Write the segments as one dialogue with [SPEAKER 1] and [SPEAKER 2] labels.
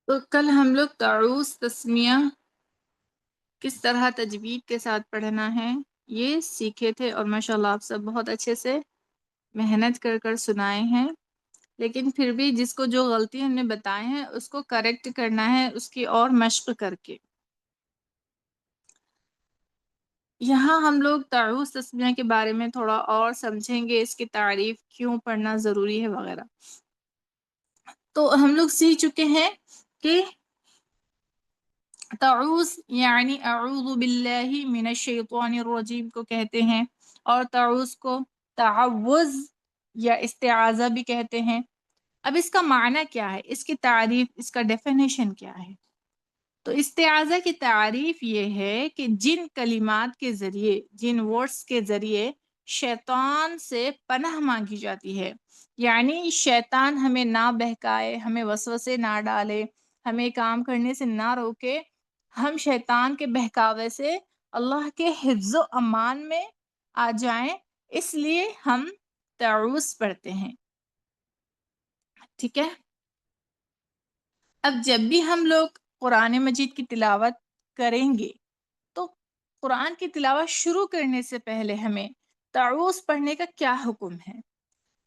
[SPEAKER 1] تو کل ہم لوگ تعوذ تسمیہ کس طرح تجوید کے ساتھ پڑھنا ہے یہ سیکھے تھے، اور ماشاءاللہ آپ سب بہت اچھے سے محنت کر کر سنائے ہیں۔ لیکن پھر بھی جس کو جو غلطی ہم نے بتائے ہیں اس کو کریکٹ کرنا ہے، اس کی اور مشق کر کے۔ یہاں ہم لوگ تعوذ تسمیہ کے بارے میں تھوڑا اور سمجھیں گے، اس کی تعریف کیوں پڑھنا ضروری ہے وغیرہ۔ تو ہم لوگ سیکھ چکے ہیں کہ تعوذ یعنی اعوذ باللہ من الشیطان الرجیم کو کہتے ہیں، اور تعوذ کو تعوذ یا استعاذہ بھی کہتے ہیں۔ اب اس کا معنی کیا ہے، اس کی تعریف، اس کا ڈیفینیشن کیا ہے؟ تو استعاذہ کی تعریف یہ ہے کہ جن کلمات کے ذریعے، جن ورڈز کے ذریعے شیطان سے پناہ مانگی جاتی ہے، یعنی شیطان ہمیں نہ بہکائے، ہمیں وسوسے نہ ڈالے، ہمیں کام کرنے سے نہ روکے، ہم شیطان کے بہکاوے سے اللہ کے حفظ و امان میں آ جائیں، اس لیے ہم تعوذ پڑھتے ہیں۔ ٹھیک ہے؟ اب جب بھی ہم لوگ قرآن مجید کی تلاوت کریں گے تو قرآن کی تلاوت شروع کرنے سے پہلے ہمیں تعوذ پڑھنے کا کیا حکم ہے؟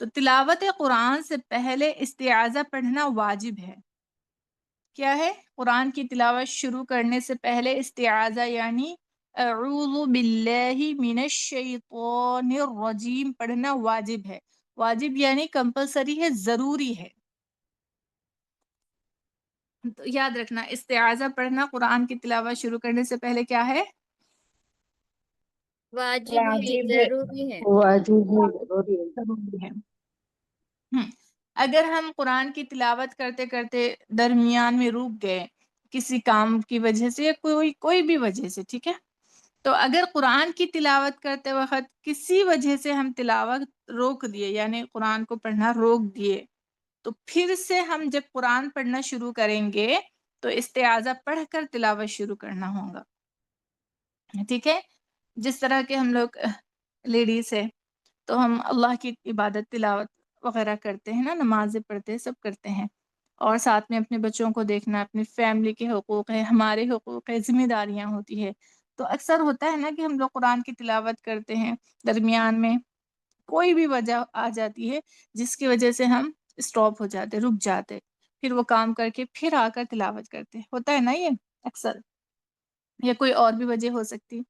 [SPEAKER 1] تو تلاوت قرآن سے پہلے استعاذہ پڑھنا واجب ہے۔ کیا ہے؟ قرآن کی تلاوت شروع کرنے سے پہلے استعاذہ یعنی اعوذ باللہ من الشیطان الرجیم پڑھنا واجب ہے۔ واجب یعنی کمپلسری ہے، ضروری ہے۔ تو یاد رکھنا، استعاذہ پڑھنا قرآن کی تلاوت شروع کرنے سے پہلے کیا ہے؟
[SPEAKER 2] واجب ہے،
[SPEAKER 3] واجب ہے،
[SPEAKER 2] ضروری ہے۔
[SPEAKER 3] واجب ہے، ضروری ہے۔
[SPEAKER 1] ضروری ہے۔ اگر ہم قرآن کی تلاوت کرتے کرتے درمیان میں رک گئے کسی کام کی وجہ سے یا کوئی بھی وجہ سے، ٹھیک ہے، تو اگر قرآن کی تلاوت کرتے وقت کسی وجہ سے ہم تلاوت روک دیے، یعنی قرآن کو پڑھنا روک دیے، تو پھر سے ہم جب قرآن پڑھنا شروع کریں گے تو استعاذہ پڑھ کر تلاوت شروع کرنا ہوگا۔ ٹھیک ہے؟ جس طرح کے ہم لوگ لیڈیز ہے تو ہم اللہ کی عبادت تلاوت وغیرہ کرتے ہیں نا، نمازیں پڑھتے ہیں، سب کرتے ہیں، اور ساتھ میں اپنے بچوں کو دیکھنا، اپنی فیملی کے حقوق ہے، ہمارے حقوق ہے، ذمہ داریاں ہوتی ہے۔ تو اکثر ہوتا ہے نا کہ ہم لوگ قرآن کی تلاوت کرتے ہیں، درمیان میں کوئی بھی وجہ آ جاتی ہے جس کی وجہ سے ہم اسٹاپ ہو جاتے، رک جاتے، پھر وہ کام کر کے پھر آ کر تلاوت کرتے، ہوتا ہے نا یہ اکثر، یا کوئی اور بھی وجہ ہو سکتی۔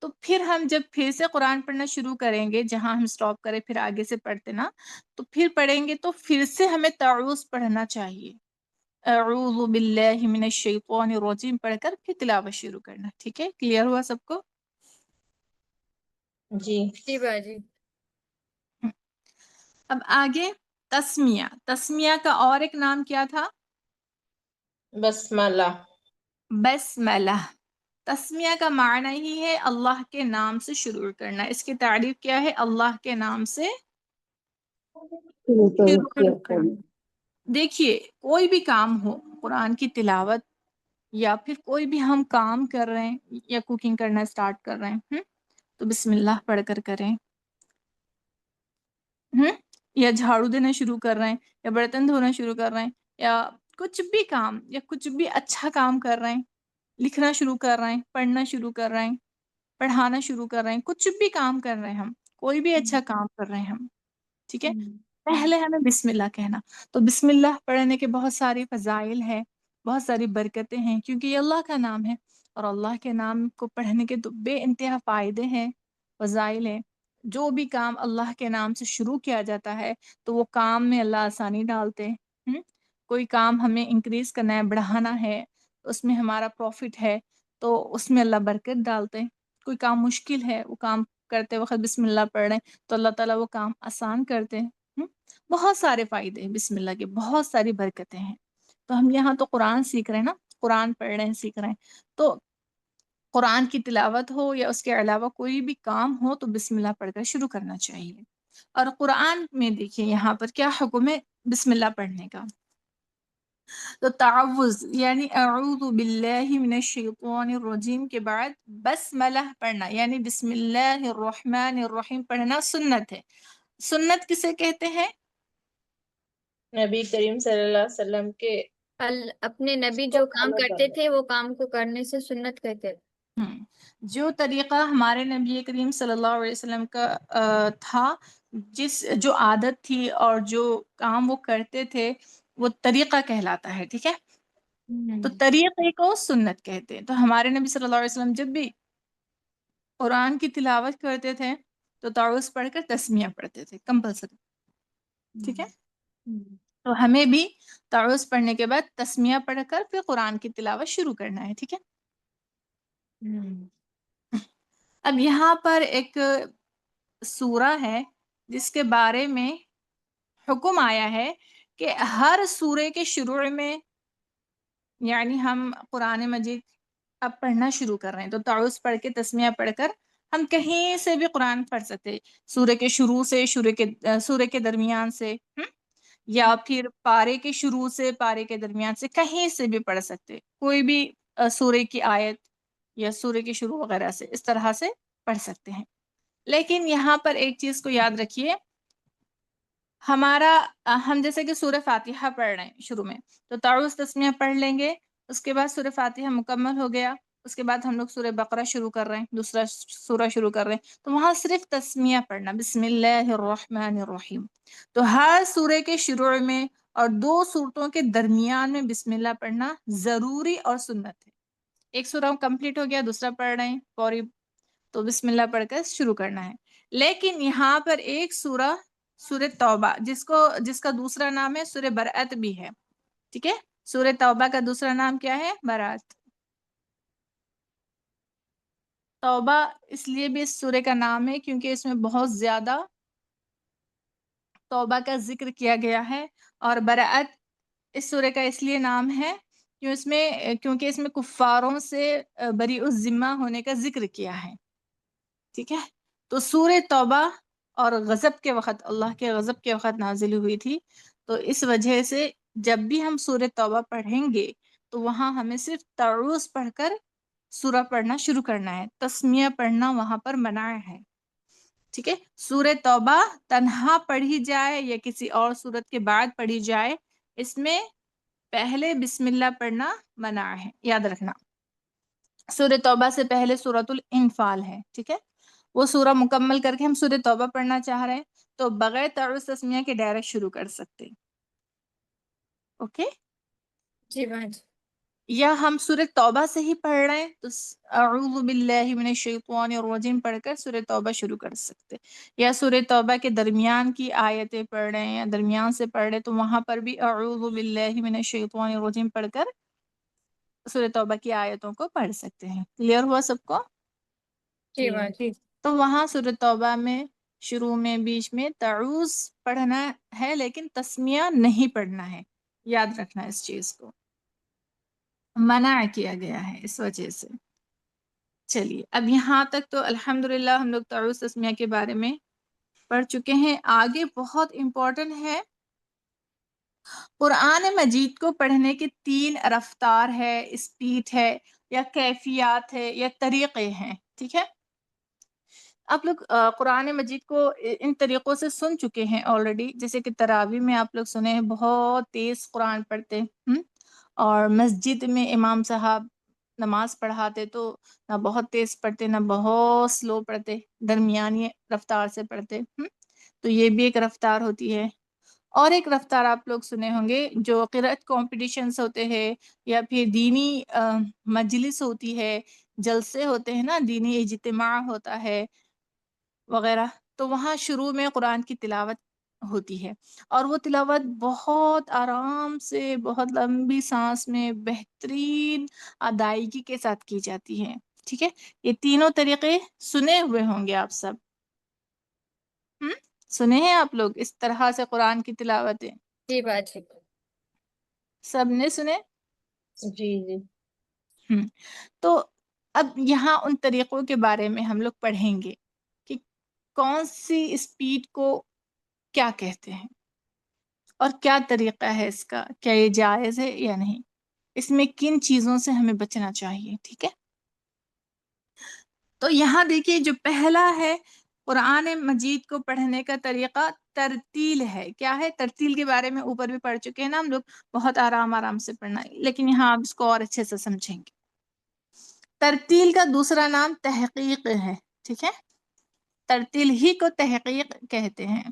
[SPEAKER 1] تو پھر ہم جب پھر سے قرآن پڑھنا شروع کریں گے، جہاں ہم سٹاپ کریں پھر آگے سے پڑھتے نا، تو پھر پڑھیں گے تو پھر سے ہمیں تعوذ پڑھنا چاہیے، اعوذ باللہ من الشیطان الرجیم پڑھ کر پھر تلاوت شروع کرنا۔ ٹھیک ہے؟ کلیئر ہوا سب کو؟
[SPEAKER 3] جی
[SPEAKER 2] جی باجی۔
[SPEAKER 1] اب آگے تسمیہ۔ تسمیہ کا اور ایک نام کیا تھا؟
[SPEAKER 3] بسملہ۔
[SPEAKER 1] بسملہ۔ تسمیہ کا معنی ہی ہے اللہ کے نام سے شروع کرنا۔ اس کی تعریف کیا ہے؟ اللہ کے نام سے شروع کرنا۔ دیکھیے، کوئی بھی کام ہو، قرآن کی تلاوت یا پھر کوئی بھی ہم کام کر رہے ہیں یا کوکنگ کرنا سٹارٹ کر رہے ہیں، تو بسم اللہ پڑھ کر کریں، یا جھاڑو دینا شروع کر رہے ہیں، یا برتن دھونا شروع کر رہے ہیں، یا کچھ بھی کام، یا کچھ بھی اچھا کام کر رہے ہیں، لکھنا شروع کر رہے ہیں، پڑھنا شروع کر رہے ہیں، پڑھانا شروع کر رہے ہیں، کچھ بھی کام کر رہے ہیں ہم، کوئی بھی اچھا کام کر رہے ہیں ہم، ٹھیک ہے، پہلے ہمیں بسم اللہ کہنا۔ تو بسم اللہ پڑھنے کے بہت ساری فضائل ہیں، بہت ساری برکتیں ہیں، کیونکہ یہ اللہ کا نام ہے، اور اللہ کے نام کو پڑھنے کے تو بے انتہا فائدے ہیں، فضائل ہیں۔ جو بھی کام اللہ کے نام سے شروع کیا جاتا ہے تو وہ کام میں اللہ آسانی ڈالتے ہیں۔ کوئی کام ہمیں انکریز کرنا ہے، بڑھانا ہے، اس میں ہمارا پروفٹ ہے تو اس میں اللہ برکت ڈالتے ہیں۔ کوئی کام مشکل ہے، وہ کام کرتے وقت بسم اللہ پڑھ رہے ہیں تو اللہ تعالیٰ وہ کام آسان کرتے ہیں۔ بہت سارے فائدے ہیں بسم اللہ کے، بہت ساری برکتیں ہیں۔ تو ہم یہاں تو قرآن سیکھ رہے ہیں نا، قرآن پڑھ رہے ہیں، سیکھ رہے ہیں، تو قرآن کی تلاوت ہو یا اس کے علاوہ کوئی بھی کام ہو تو بسم اللہ پڑھ کر شروع کرنا چاہیے۔ اور قرآن میں دیکھیے یہاں پر کیا حکم ہے بسم اللہ پڑھنے کا۔ تو تعوذ یعنی اعوذ باللہ من الشیطان الرجیم کے بعد بسملہ پڑھنا، یعنی بسم اللہ الرحمن الرحیم پڑھنا سنت ہے۔ سنت کسے کہتے ہیں؟
[SPEAKER 3] نبی کریم صلی اللہ علیہ وسلم کے
[SPEAKER 2] اپنے نبی
[SPEAKER 3] اس کو
[SPEAKER 2] جو کام
[SPEAKER 3] فالو
[SPEAKER 2] کرتے
[SPEAKER 3] کرنا.
[SPEAKER 2] تھے وہ کام کو کرنے سے سنت کہتے تھے.
[SPEAKER 1] جو طریقہ ہمارے نبی کریم صلی اللہ علیہ وسلم کا تھا، جو عادت تھی اور جو کام وہ کرتے تھے، وہ طریقہ کہلاتا ہے. ٹھیک ہے، تو طریقے کو سنت کہتے ہیں. تو ہمارے نبی صلی اللہ علیہ وسلم جب بھی قرآن کی تلاوت کرتے تھے تو تعوذ پڑھ کر تسمیہ پڑھتے تھے کمپلسری. ٹھیک ہے، تو ہمیں بھی تعوذ پڑھنے کے بعد تسمیہ پڑھ کر پھر قرآن کی تلاوت شروع کرنا ہے. ٹھیک ہے، اب یہاں پر ایک سورہ ہے جس کے بارے میں حکم آیا ہے کہ ہر سورے کے شروع میں، یعنی ہم قرآن مجید اب پڑھنا شروع کر رہے ہیں تو تعوذ پڑھ کے تسمیہ پڑھ کر ہم کہیں سے بھی قرآن پڑھ سکتے، سورے کے شروع سے، سورے کے درمیان سے، یا پھر پارے کے شروع سے پارے کے درمیان سے، کہیں سے بھی پڑھ سکتے، کوئی بھی سورے کی آیت یا سورے کے شروع وغیرہ سے اس طرح سے پڑھ سکتے ہیں. لیکن یہاں پر ایک چیز کو یاد رکھیے، ہم جیسے کہ سورہ فاتحہ پڑھ رہے ہیں شروع میں تو تعوذ تسمیہ پڑھ لیں گے، اس کے بعد سورہ فاتحہ مکمل ہو گیا، اس کے بعد ہم لوگ سورہ بقرہ شروع کر رہے ہیں، دوسرا سورہ شروع کر رہے ہیں، تو وہاں صرف تسمیہ پڑھنا، بسم اللہ الرحمن الرحیم. تو ہر سورے کے شروع میں اور 2 سورتوں کے درمیان میں بسم اللہ پڑھنا ضروری اور سنت ہے. ایک سورہ کمپلیٹ ہو گیا، دوسرا پڑھ رہے ہیں فوری، تو بسم اللہ پڑھ کر شروع کرنا ہے. لیکن یہاں پر ایک سورہ توبہ جس کا دوسرا نام ہے سورہ برأت بھی ہے. ٹھیک ہے، سورہ توبہ کا دوسرا نام کیا ہے؟ برأت. توبہ اس لیے بھی اس سورہ کا نام ہے کیونکہ اس میں بہت زیادہ توبہ کا ذکر کیا گیا ہے، اور برأت اس سورہ کا اس لیے نام ہے کیونکہ اس میں کفاروں سے بری الذمہ ہونے کا ذکر کیا ہے. ٹھیک ہے، تو سورہ توبہ اور غضب کے وقت، اللہ کے غضب کے وقت نازل ہوئی تھی، تو اس وجہ سے جب بھی ہم سورہ توبہ پڑھیں گے تو وہاں ہمیں صرف تعوذ پڑھ کر سورہ پڑھنا شروع کرنا ہے، تسمیہ پڑھنا وہاں پر منع ہے. ٹھیک ہے، سورہ توبہ تنہا پڑھی جائے یا کسی اور سورت کے بعد پڑھی جائے، اس میں پہلے بسم اللہ پڑھنا منع ہے، یاد رکھنا. سورہ توبہ سے پہلے سورۃ الانفال ہے. ٹھیک ہے، وہ سورہ مکمل کر کے ہم سورہ توبہ پڑھنا چاہ رہے ہیں تو بغیر تعوذ تسمیہ کے ڈائریکٹ شروع کر سکتے. اوکے،
[SPEAKER 2] جی بات.
[SPEAKER 1] یا ہم سورہ توبہ سے ہی پڑھ رہے ہیں تو اعوذ باللہ من الشیطان الرجیم پڑھ کر سورہ توبہ شروع کر سکتے، یا سورہ توبہ کے درمیان کی آیتیں پڑھ رہے ہیں یا درمیان سے پڑھ رہے تو وہاں پر بھی اعوذ باللہ من الشیطان الرجیم پڑھ کر سورہ توبہ کی آیتوں کو پڑھ سکتے ہیں. کلیئر ہوا سب کو؟
[SPEAKER 2] جی بات.
[SPEAKER 1] تو وہاں سورہ توبہ میں شروع میں بیچ میں تعوذ پڑھنا ہے لیکن تسمیہ نہیں پڑھنا ہے، یاد رکھنا اس چیز کو، منع کیا گیا ہے اس وجہ سے. چلیے، اب یہاں تک تو الحمدللہ ہم لوگ تعوذ تسمیہ کے بارے میں پڑھ چکے ہیں. آگے بہت امپورٹنٹ ہے، قرآن مجید کو پڑھنے کے 3 رفتار ہے، اسپیڈ ہے یا کیفیات ہے یا طریقے ہیں. ٹھیک ہے، آپ لوگ قرآن مجید کو ان طریقوں سے سن چکے ہیں آلریڈی، جیسے کہ تراویح میں آپ لوگ سنے ہیں بہت تیز قرآن پڑھتے، اور مسجد میں امام صاحب نماز پڑھاتے تو نہ بہت تیز پڑھتے نہ بہت سلو پڑھتے، درمیانی رفتار سے پڑھتے. تو یہ بھی ایک رفتار ہوتی ہے. اور ایک رفتار آپ لوگ سنے ہوں گے جو قرأت کمپٹیشنز ہوتے ہیں یا پھر دینی مجلس ہوتی ہے، جلسے ہوتے ہیں نا، دینی اجتماع ہوتا ہے وغیرہ، تو وہاں شروع میں قرآن کی تلاوت ہوتی ہے، اور وہ تلاوت بہت آرام سے، بہت لمبی سانس میں، بہترین ادائیگی کے ساتھ کی جاتی ہے. ٹھیک ہے، یہ تینوں طریقے سنے ہوئے ہوں گے آپ سب. سنے ہیں آپ لوگ اس طرح سے قرآن کی تلاوتیں؟
[SPEAKER 2] جی بات.
[SPEAKER 1] سب نے سنے؟
[SPEAKER 3] جی جی.
[SPEAKER 1] تو اب یہاں ان طریقوں کے بارے میں ہم لوگ پڑھیں گے کہ کون سی اسپیڈ کو کیا کہتے ہیں اور کیا طریقہ ہے اس کا، کیا یہ جائز ہے یا نہیں، اس میں کن چیزوں سے ہمیں بچنا چاہیے. ٹھیک ہے، تو یہاں دیکھیے جو پہلا ہے قرآن مجید کو پڑھنے کا طریقہ ترتیل ہے. کیا ہے ترتیل؟ کے بارے میں اوپر بھی پڑھ چکے ہیں نا ہم لوگ. بہت آرام آرام سے پڑھنا ہے، لیکن یہاں آپ اس کو اور اچھے سے سمجھیں گے. ترتیل کا دوسرا نام تحقیق ہے. ٹھیک ہے، ترتیل ہی کو تحقیق کہتے ہیں.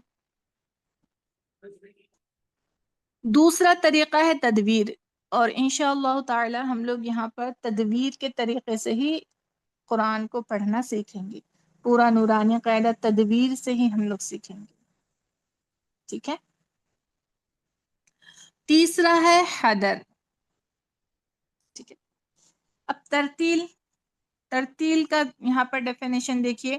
[SPEAKER 1] دوسرا طریقہ ہے تدویر، اور انشاءاللہ تعالی ہم لوگ یہاں پر تدویر کے طریقے سے ہی قرآن کو پڑھنا سیکھیں گے. پورا نورانی قاعدہ تدویر سے ہی ہم لوگ سیکھیں گے. ٹھیک ہے. تیسرا ہے حدر. ٹھیک ہے. اب ترتیل کا یہاں پر ڈیفینیشن دیکھیے.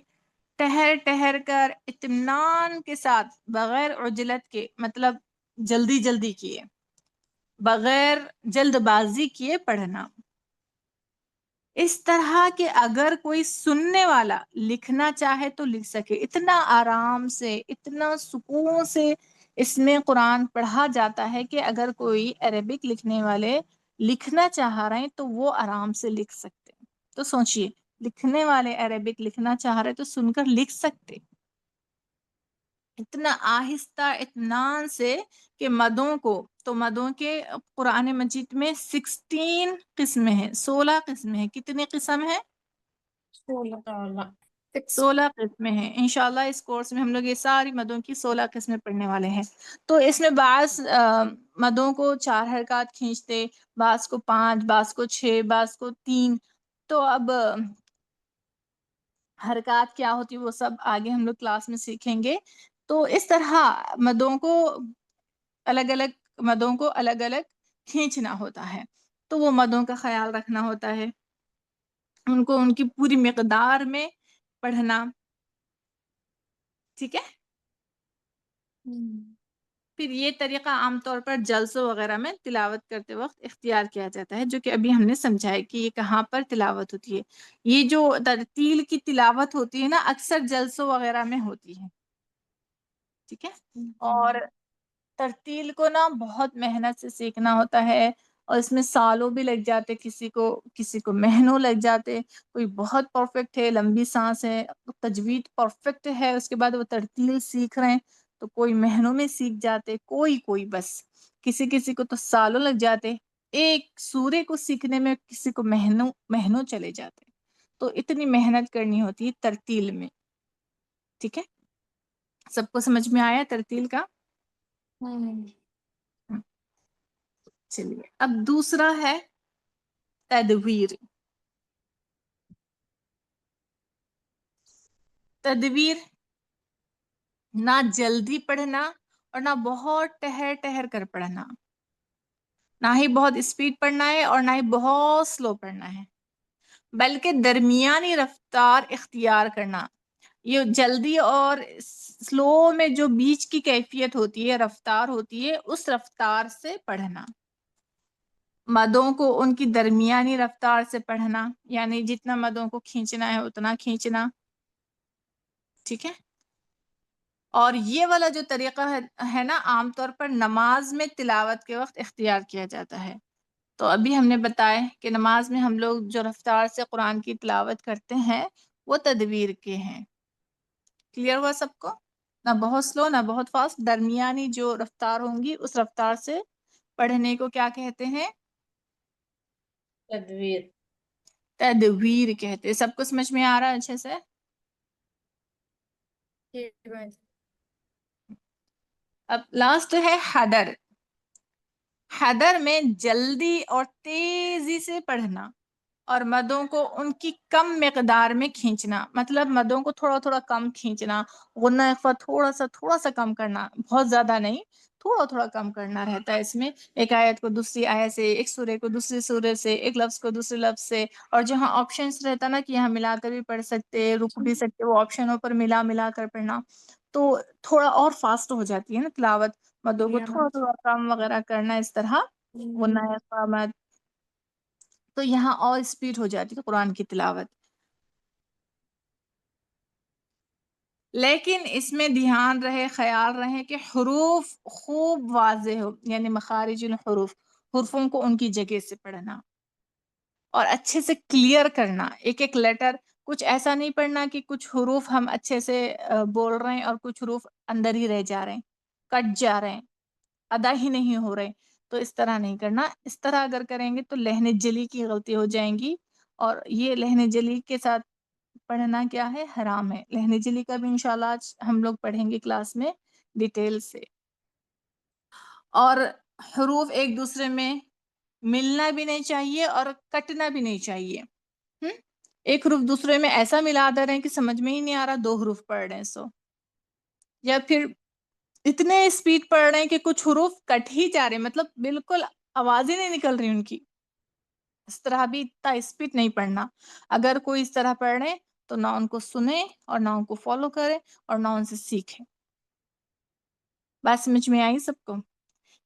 [SPEAKER 1] ٹہر ٹہر کر اطمینان کے ساتھ بغیر عجلت کے، مطلب جلدی جلدی کیے، بغیر جلد بازی کیے پڑھنا. اس طرح کہ اگر کوئی سننے والا لکھنا چاہے تو لکھ سکے. اتنا آرام سے، اتنا سکون سے اس میں قرآن پڑھا جاتا ہے کہ اگر کوئی عربک لکھنے والے لکھنا چاہ رہے ہیں تو وہ آرام سے لکھ سکتے. تو سوچئے، لکھنے والے عربک لکھنا چاہ رہے تو سن کر لکھ سکتے. اتنا آہستہ اطمینان سے کہ مدوں کو، تو مدوں کے قرآن مجید میں 16 قسمیں ہیں، 16 قسمیں ہیں. کتنے قسم ہیں؟ 16 قسمیں ہیں. انشاءاللہ اس کورس میں ہم لوگ یہ ساری مدوں کی 16 قسمیں پڑھنے والے ہیں. تو اس میں بعض مدوں کو 4 حرکات کھینچتے، بعض کو 5، بعض کو 6، بعض کو 3. تو اب حرکات کیا ہوتی وہ سب آگے ہم لوگ کلاس میں سیکھیں گے. تو اس طرح مدوں کو الگ الگ کھینچنا ہوتا ہے. تو وہ مدوں کا خیال رکھنا ہوتا ہے، ان کو ان کی پوری مقدار میں پڑھنا. ٹھیک ہے. پھر یہ طریقہ عام طور پر جلسوں وغیرہ میں تلاوت کرتے وقت اختیار کیا جاتا ہے، جو کہ ابھی ہم نے سمجھا ہے کہ یہ کہاں پر تلاوت ہوتی ہے. یہ جو ترتیل کی تلاوت ہوتی ہے نا، اکثر جلسوں وغیرہ میں ہوتی ہے. ٹھیک ہے. اور ترتیل کو نا بہت محنت سے سیکھنا ہوتا ہے، اور اس میں سالوں بھی لگ جاتے، کسی کو مہینوں لگ جاتے. کوئی بہت پرفیکٹ ہے، لمبی سانس ہے، تجوید پرفیکٹ ہے، اس کے بعد وہ ترتیل سیکھ رہے ہیں تو کوئی مہینوں میں سیکھ جاتے. کوئی بس کسی کو تو سالوں لگ جاتے. ایک سورے کو سیکھنے میں کسی کو مہینوں چلے جاتے. تو اتنی محنت کرنی ہوتی ہے ترتیل میں. ٹھیک ہے. سب کو سمجھ میں آیا ترتیل کا؟ چلیے، اب دوسرا ہے تدویر. تدویر نہ جلدی پڑھنا اور نہ بہت ٹہر ٹہر کر پڑھنا، نہ ہی بہت اسپیڈ پڑھنا ہے اور نہ ہی بہت سلو پڑھنا ہے، بلکہ درمیانی رفتار اختیار کرنا. یہ جلدی اور سلو میں جو بیچ کی کیفیت ہوتی ہے، رفتار ہوتی ہے، اس رفتار سے پڑھنا. مدوں کو ان کی درمیانی رفتار سے پڑھنا، یعنی جتنا مدوں کو کھینچنا ہے اتنا کھینچنا. ٹھیک ہے. اور یہ والا جو طریقہ ہے نا، عام طور پر نماز میں تلاوت کے وقت اختیار کیا جاتا ہے. تو ابھی ہم نے بتایا کہ نماز میں ہم لوگ جو رفتار سے قرآن کی تلاوت کرتے ہیں وہ تدویر کے ہیں. کلیئر ہوا سب کو؟ نہ بہت سلو نہ بہت فاسٹ، درمیانی جو رفتار ہوں گی اس رفتار سے پڑھنے کو کیا کہتے ہیں؟ تدویر کہتے ہیں. سب کو سمجھ میں آ رہا ہے اچھے سے؟ اب لاسٹ ہے حدر. حدر میں جلدی اور تیزی سے پڑھنا اور مدوں کو ان کی کم مقدار میں کھینچنا. مطلب مدوں کو تھوڑا تھوڑا کم کھینچنا، غنہ اخفا تھوڑا سا کم کرنا، بہت زیادہ نہیں، تھوڑا کم کرنا رہتا ہے اس میں. ایک آیت کو دوسری آیت سے، ایک سورے کو دوسری سورے سے، ایک لفظ کو دوسرے لفظ سے. اور جہاں آپشنز رہتا نا کہ یہاں ملا کر بھی پڑھ سکتے، رک بھی سکتے، وہ آپشنوں پر ملا کر پڑھنا. تو تھوڑا اور فاسٹ ہو جاتی ہے نا تلاوت. مدوں کو تھوڑا کم وغیرہ کرنا اس طرح، غنہ اخفا مد، تو یہاں اور اسپیڈ ہو جاتی ہے قرآن کی تلاوت. لیکن اس میں خیال رہے کہ حروف خوب واضح ہو، یعنی مخارج الحروف، حرفوں کو ان کی جگہ سے پڑھنا اور اچھے سے کلیئر کرنا. ایک ایک لیٹر کچھ ایسا نہیں پڑھنا کہ کچھ حروف ہم اچھے سے بول رہے ہیں اور کچھ حروف اندر ہی رہ جا رہے ہیں، کٹ جا رہے ہیں، ادا ہی نہیں ہو رہے. تو اس طرح نہیں کرنا. اس طرح اگر کریں گے تو لہن جلی کی غلطی ہو جائیں گی، اور یہ لہن جلی کے ساتھ پڑھنا کیا ہے؟ حرام ہے. لہن جلی کا بھی انشاءاللہ آج ہم لوگ پڑھیں گے کلاس میں ڈیٹیل سے. اور حروف ایک دوسرے میں ملنا بھی نہیں چاہیے اور کٹنا بھی نہیں چاہیے. ایک حروف دوسرے میں ایسا ملا دے رہے ہیں کہ سمجھ میں ہی نہیں آ رہا 2 حروف پڑھ رہے ہیں سو، یا پھر اتنے اسپیڈ پڑھ رہے ہیں کہ کچھ حروف کٹ ہی جا رہے ہیں، مطلب بالکل آواز ہی نہیں نکل رہی ان کی. اس طرح بھی اتنا اسپیڈ نہیں پڑھنا. اگر کوئی اس طرح پڑھ رہے تو نہ ان کو سنیں اور نہ ان کو فالو کریں اور نہ ان سے سیکھیں. بات سمجھ میں آئی سب کو؟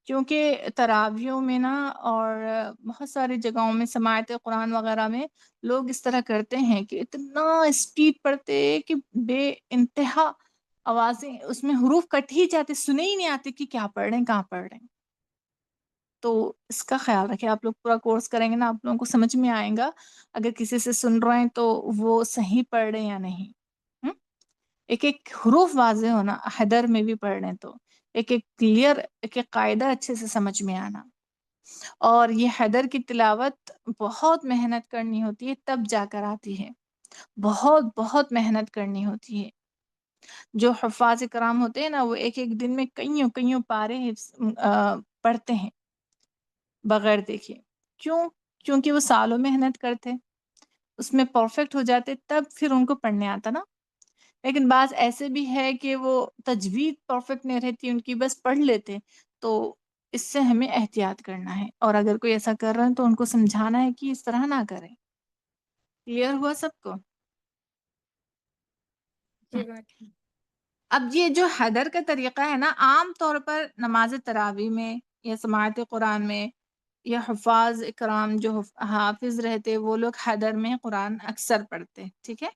[SPEAKER 1] کیونکہ تراویوں میں نا اور بہت ساری جگہوں میں سماعت قرآن وغیرہ میں لوگ اس طرح کرتے ہیں کہ اتنا اسپیڈ پڑھتے کہ بے انتہا آوازیں اس میں حروف کٹ ہی جاتے، سنے ہی نہیں آتے کہ کیا پڑھ رہے ہیں، کہاں پڑھ رہے ہیں. تو اس کا خیال رکھیں. آپ لوگ پورا کورس کریں گے نا، آپ لوگوں کو سمجھ میں آئے گا اگر کسی سے سن رہے ہیں تو وہ صحیح پڑھ رہے ہیں یا نہیں. ایک ایک حروف واضح ہونا، حیدر میں بھی پڑھ رہے ہیں تو ایک ایک کلیئر، ایک ایک قاعدہ اچھے سے سمجھ میں آنا. اور یہ حیدر کی تلاوت بہت محنت کرنی ہوتی ہے تب جا کر آتی ہے. بہت بہت محنت کرنی ہوتی ہے. جو حفاظ کرام ہوتے ہیں نا وہ ایک ایک دن میں کئیوں کئیوں پارے پڑھتے ہیں بغیر دیکھے. کیوں؟ کیونکہ وہ سالوں محنت کرتے، اس میں پرفیکٹ ہو جاتے تب پھر ان کو پڑھنے آتا نا. لیکن بعض ایسے بھی ہے کہ وہ تجوید پرفیکٹ نہیں رہتی ان کی، بس پڑھ لیتے. تو اس سے ہمیں احتیاط کرنا ہے، اور اگر کوئی ایسا کر رہا ہے تو ان کو سمجھانا ہے کہ اس طرح نہ کریں. کلیئر ہوا سب کو؟
[SPEAKER 2] جی باجی.
[SPEAKER 1] اب یہ جو حیدر کا طریقہ ہے نا، عام طور پر نماز تراویح میں یا سماعت قرآن میں یا حفاظ اکرام جو حافظ رہتے وہ لوگ حیدر میں قرآن اکثر پڑھتے. ٹھیک ہے؟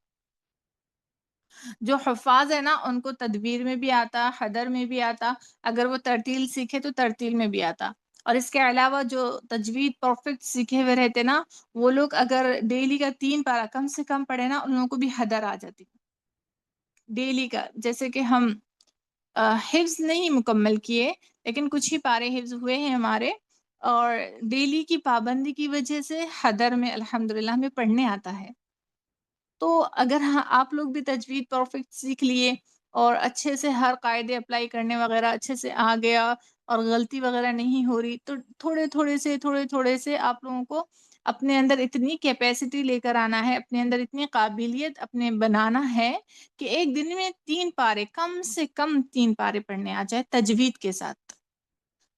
[SPEAKER 1] جو حفاظ ہے نا ان کو تدبیر میں بھی آتا، حیدر میں بھی آتا، اگر وہ ترتیل سیکھے تو ترتیل میں بھی آتا. اور اس کے علاوہ جو تجوید پرفیکٹ سیکھے ہوئے رہتے نا وہ لوگ اگر ڈیلی کا 3 پارہ کم سے کم پڑھے نا ان لوگوں کو بھی حیدر آ جاتی ڈیلی کا. جیسے کہ ہم حفظ نہیں مکمل کیے لیکن کچھ ہی پارے حفظ ہوئے ہیں ہمارے، اور ڈیلی کی پابندی کی وجہ سے حیدر میں الحمدللہ ہمیں پڑھنے آتا ہے. تو اگر آپ لوگ بھی تجوید پرفیکٹ سیکھ لیے اور اچھے سے ہر قاعدے اپلائی کرنے وغیرہ اچھے سے آ گیا اور غلطی وغیرہ نہیں ہو رہی، تو تھوڑے تھوڑے سے آپ لوگوں کو اپنے اندر اتنی کیپیسٹی لے کر آنا ہے، اپنے اندر اتنی قابلیت اپنے بنانا ہے کہ ایک دن میں 3 پارے کم سے کم 3 پارے پڑھنے آ جائے تجوید کے ساتھ.